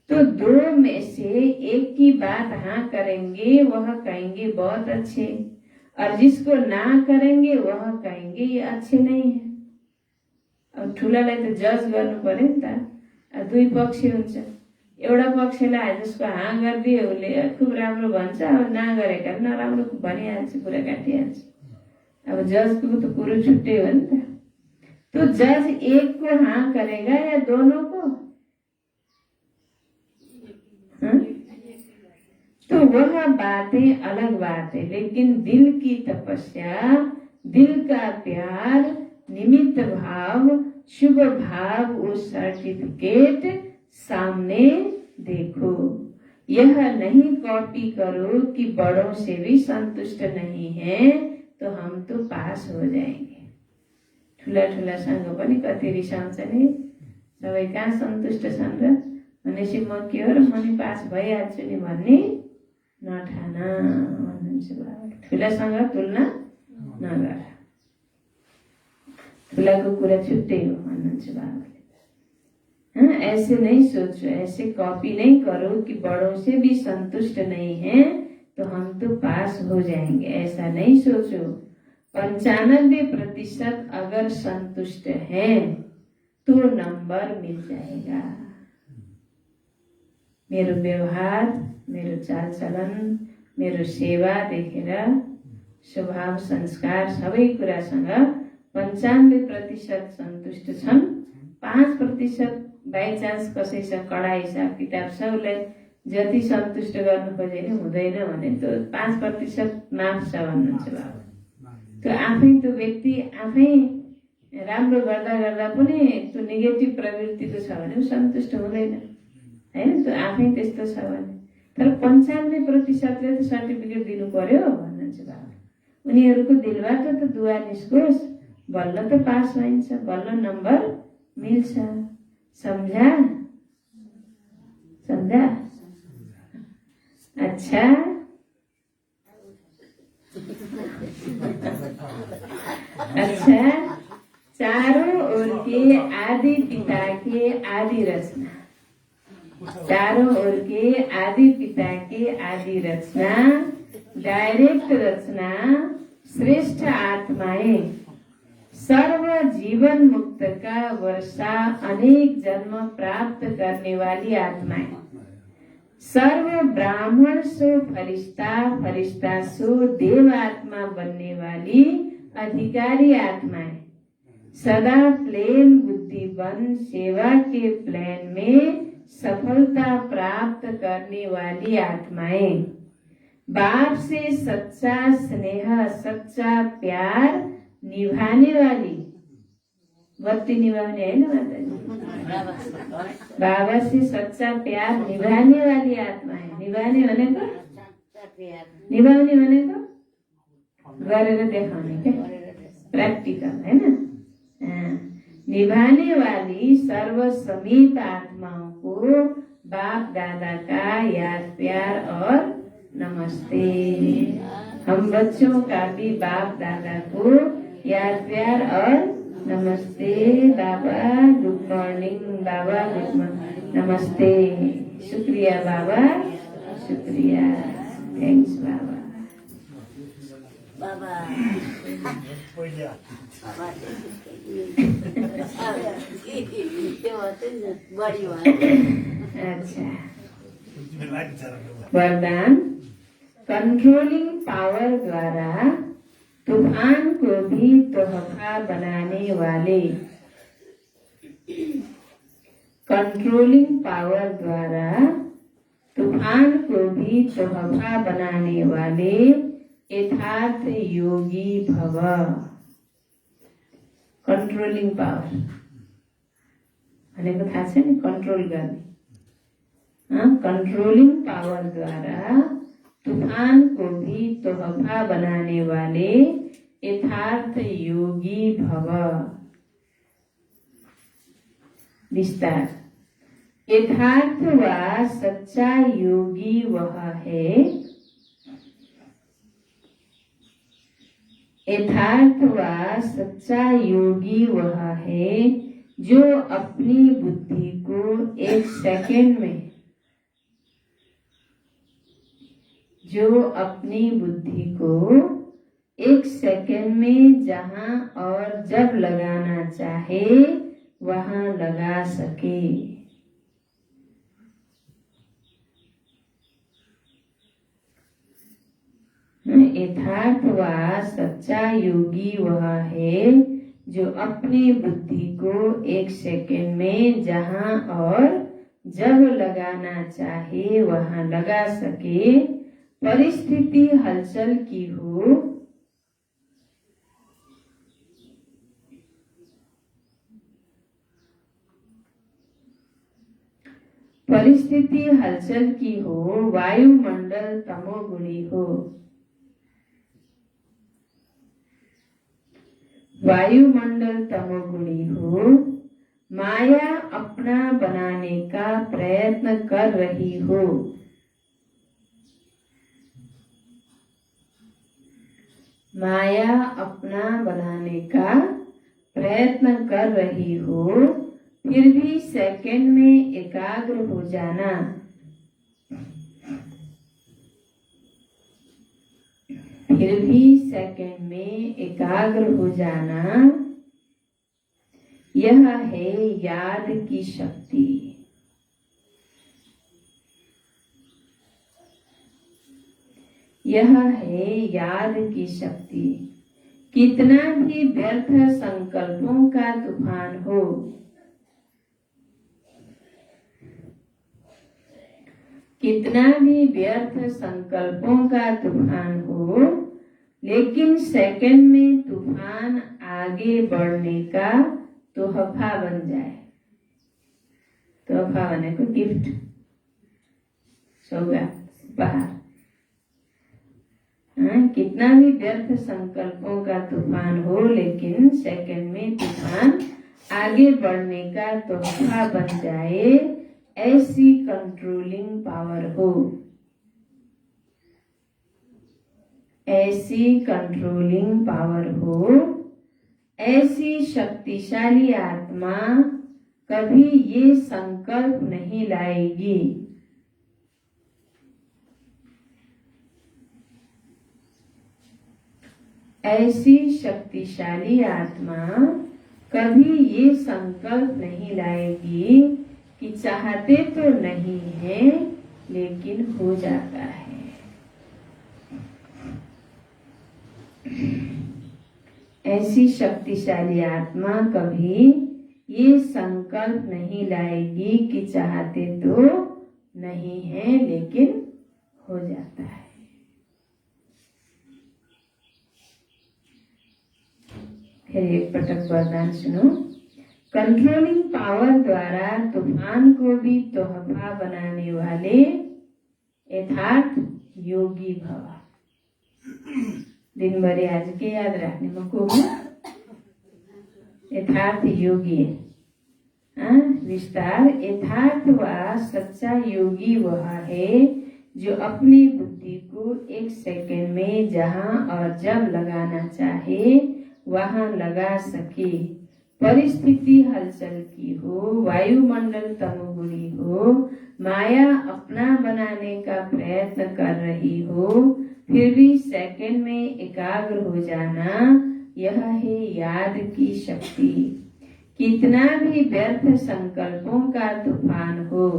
तो 2 में से एक की बात हाँ करेंगे, वह कहेंगे बहुत अच्छे, और जिसको ना करेंगे वह कहेंगे ये अच्छे नहीं है। अब ठुलालाई त जज गर्नु पर्यो नि त, 2 पक्ष हुन्छ। एउटा पक्षलाई जसको हाँ गरिदिए उसले खुब राम्रो भन्छ, अब ना गरेका नराम्रो भनिहाल्छ, कुरा काटिहाल्छ। अब जजको त कुरो छुट्टै हो नि त। तो जज एक को हाँ करेगा या दोनों को? तो वह बातें अलग बात है, लेकिन दिल की तपस्या, दिल का प्यार, निमित्त भाव, शुभ भाव, वो सर्टिफिकेट सामने देखो। यह नहीं कॉपी करो कि बड़ों से भी संतुष्ट नहीं है तो हम तो पास हो जाएंगे। ठुला ठुला सँग पनि कति रिसाउँछ नि, सबै कहाँ संतुष्ट छन् र भनेपछि म के हो र म नि पास भइहाल्छु नि भन्ने नठान भन्नुहुन्छ बाबा। ठुलासँग तुलना नगर, ठुलाको कुरा छुट्टै हो भन्नुहुन्छ बाबाले। ऐसे नहीं सोचो, ऐसे कॉपी नहीं करो कि बड़ों से भी संतुष्ट नहीं है तो हम तो पास हो जाएंगे, ऐसा नहीं सोचो। 95% अगर संतुष्ट है तो नंबर मिल जाएगा। मेरो व्यवहार मेरो चालचलन, मेरो सेवा देखेर स्वभाव संस्कार सबै कुरासँग 95% सन्तुष्ट छन्। 5% बाई चान्स कसैसँग कडा हिसाब किताब छ, उसलाई जति सन्तुष्ट गर्नु खोजे नि हुँदैन भने त्यो 5% माफ छ भन्नुहुन्छ बाबा। त्यो आफै त्यो व्यक्ति आफै राम्रो गर्दा गर्दा पनि त्यो नेगेटिभ प्रवृत्तिको छ भने सन्तुष्ट हुँदैन हैन, त्यो आफै त्यस्तो छ भने। तर 95%ले त सर्टिफिकेट दिनु पर्यो भन्नुहुन्छ बाबा। उनीहरूको दिलबाट त दुआ निस्कोस्, बल्ल त पास भइन्छ, बल्ल नम्बर मिल्छ। सम्झा? सम्झा? अच्छा, अच्छा। चारों ओर के आदि पिता के आदि रचना, चारों ओर के आदि पिता के आदि रचना, डायरेक्ट रचना, श्रेष्ठ आत्माएं, सर्व जीवन मुक्त का वर्षा, अनेक जन्म प्राप्त करने वाली आत्माएं, सर्व ब्राह्मण सो फरिश्ता, फरिश्ता सो देव आत्मा बनने वाली अधिकारी आत्माएं, सदा प्लेन बुद्धि बन सेवा के प्लान में सफलता प्राप्त करने वाली आत्माएं, बाप से सच्चा स्नेह, सच्चा प्यार निभाने वाली, बत्ती निभाने है ना माता जी, बाबा से सच्चा प्यार निभाने वाली आत्मा है। निभाने भने तो निभाउने भनेको गरेर देखाउने के प्रैक्टिकल है ना। निभाने वाली सर्व समीप आत्माओं को बाप दादा का याद प्यार और नमस्ते। हम बच्चों का भी बाप दादा को याद प्यार और नमस्ते। बाबा गुड मॉर्निंग, बाबा गुड मॉर्निंग, नमस्ते, शुक्रिया बाबा, शुक्रिया, थैंक्स बाबा। बाबा अच्छा, वरदान। कंट्रोलिंग पावर द्वारा तूफान को भी तोहफा बनाने वाले, कंट्रोलिंग पावर द्वारा तूफान को भी तोहफा बनाने वाले यथार्थ योगी भव। कंट्रोलिंग पावर भनेको थाहा छ नि, कंट्रोल गर्ने। कंट्रोलिंग पावर द्वारा तूफान को भी तोहफा बनाने वाले यथार्थ योगी भव। विस्तार। यथार्थ व सच्चा योगी वह है, यथार्थ व सच्चा योगी वह है जो अपनी बुद्धि को एक सेकंड में, जो अपनी बुद्धि को एक सेकंड में जहां और जब लगाना चाहे वहां लगा सके। यथार्थ व सच्चा योगी वह है जो अपनी बुद्धि को एक सेकंड में जहां और जब लगाना चाहे वहां लगा सके। परिस्थिति हलचल की हो, परिस्थिति हलचल की हो, वायुमंडल तमोगुणी हो, वायुमंडल तमोगुणी हो, माया अपना बनाने का प्रयत्न कर रही हो, माया अपना बनाने का प्रयत्न कर रही हो, फिर भी सेकंड में एकाग्र हो जाना, फिर भी सेकंड में एकाग्र हो जाना, यह है याद की शक्ति। यह है याद की शक्ति। कितना भी व्यर्थ संकल्पों का तूफान हो, कितना भी व्यर्थ संकल्पों का तूफान हो, लेकिन सेकंड में तूफान आगे बढ़ने का तोहफा बन जाए। तोहफा बने को गिफ्ट, सौगात, उपहार। कितना भी व्यर्थ संकल्पों का तूफान हो, लेकिन सेकंड में तूफान आगे बढ़ने का तोहफा बन जाए, ऐसी कंट्रोलिंग पावर हो, ऐसी कंट्रोलिंग पावर हो, ऐसी शक्तिशाली आत्मा कभी ये संकल्प नहीं लाएगी ऐसी शक्तिशाली आत्मा कभी ये संकल्प नहीं लाएगी कि चाहते तो नहीं है लेकिन हो जाता है। ऐसी शक्तिशाली आत्मा कभी ये संकल्प नहीं लाएगी कि चाहते तो नहीं है लेकिन हो जाता है। फिर एक पटक वरदान सुनो। कंट्रोलिंग पावर द्वारा तूफान को भी तोहफा बनाने वाले यथार्थ योगी भव। दिन भर आज के याद रखने में को यथार्थ योगी विस्तार। यथार्थ व सच्चा योगी वह है जो अपनी बुद्धि को एक सेकंड में जहां और जब लगाना चाहे वहां लगा सके। परिस्थिति हलचल की हो, वायुमंडल तमोगुणी हो, माया अपना बनाने का प्रयत्न कर रही हो, फिर भी सेकंड में एकाग्र हो जाना, यह है याद की शक्ति। कितना भी व्यर्थ संकल्पों का तूफान हो,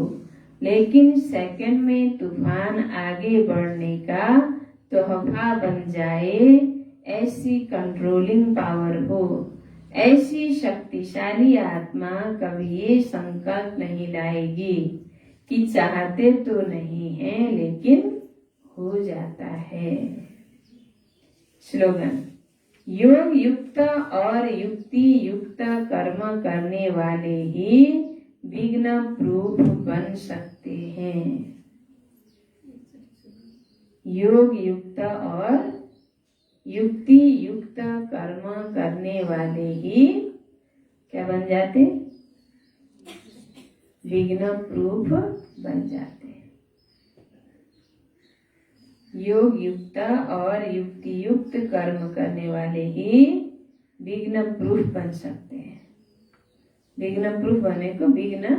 लेकिन सेकंड में तूफान आगे बढ़ने का तोहफा बन जाए, ऐसी कंट्रोलिंग पावर हो, ऐसी शक्तिशाली आत्मा कभी ये संकल्प नहीं लाएगी कि चाहते तो नहीं है लेकिन हो जाता है। स्लोगन। योग युक्त और युक्ति युक्त कर्म करने वाले ही विघ्न प्रूफ बन सकते हैं। योग युक्त और युक्ति युक्त कर्म करने वाले ही क्या बन जाते? विघ्न प्रूफ बन जाते। योग युक्त और युक्ति युक्त कर्म करने वाले ही विघ्न प्रूफ बन सकते हैं। विघ्न प्रूफ बने को विघ्न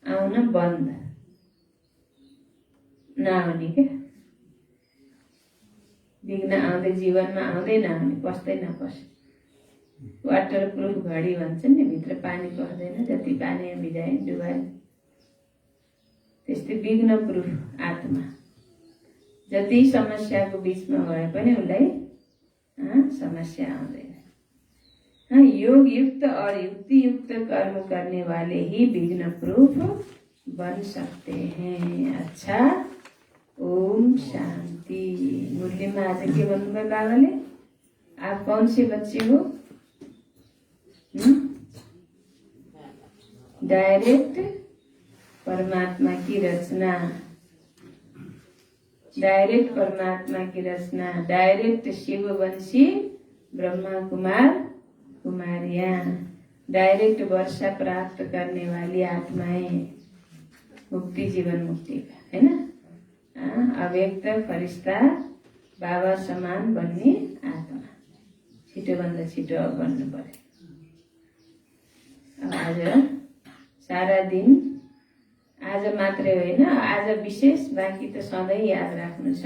आउन बंद नआउने के विघ्न आउँदै जीवनमा आउँदै नआउने, पस्दै नपस। वाटर प्रूफ घडी भन्छ नि, भित्र पानी पस्दैन, जति पानी भिजायो डुबायो। त्यस्तै विघ्न प्रूफ आत्मा जति समस्याको बीचमा भए पनि उसलाई समस्या आउँदैन। योग युक्त और युक्ति युक्त कर्म करने वाले ही विघ्न प्रूफ बन सकते हैं। अच्छा, ओम शांति। मुरली में आज के बनूंगा बाबाले, आप कौन से बच्चे हो? डायरेक्ट परमात्मा की रचना, डायरेक्ट परमात्मा की रचना, डायरेक्ट शिववंशी ब्रह्मा कुमार कुमारियां, डायरेक्ट वर्षा प्राप्त करने वाली आत्माएं, मुक्ति जीवन मुक्ति का है ना। अव्यक्त फरिश्ता बाबा समान बन्ने आत्मा छिटो भन्दा छिटो बन्नु पर्यो। आज सारा दिन, आज मात्रै होइन, आज विशेष, बाँकी त सधैँ याद राख्नु छ।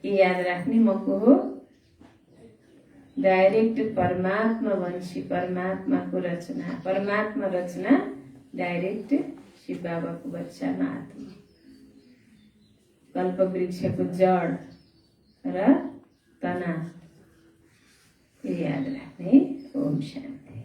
के याद राख्ने? म को हो? डाइरेक्ट परमात्मा वंशी, परमात्माको रचना, परमात्मा रचना डाइरेक्ट शिव बाबाको बच्चामा आत्मा। कल्प वृक्षको जड र तनाव। यो याद राख्ने। ओम शान्ति।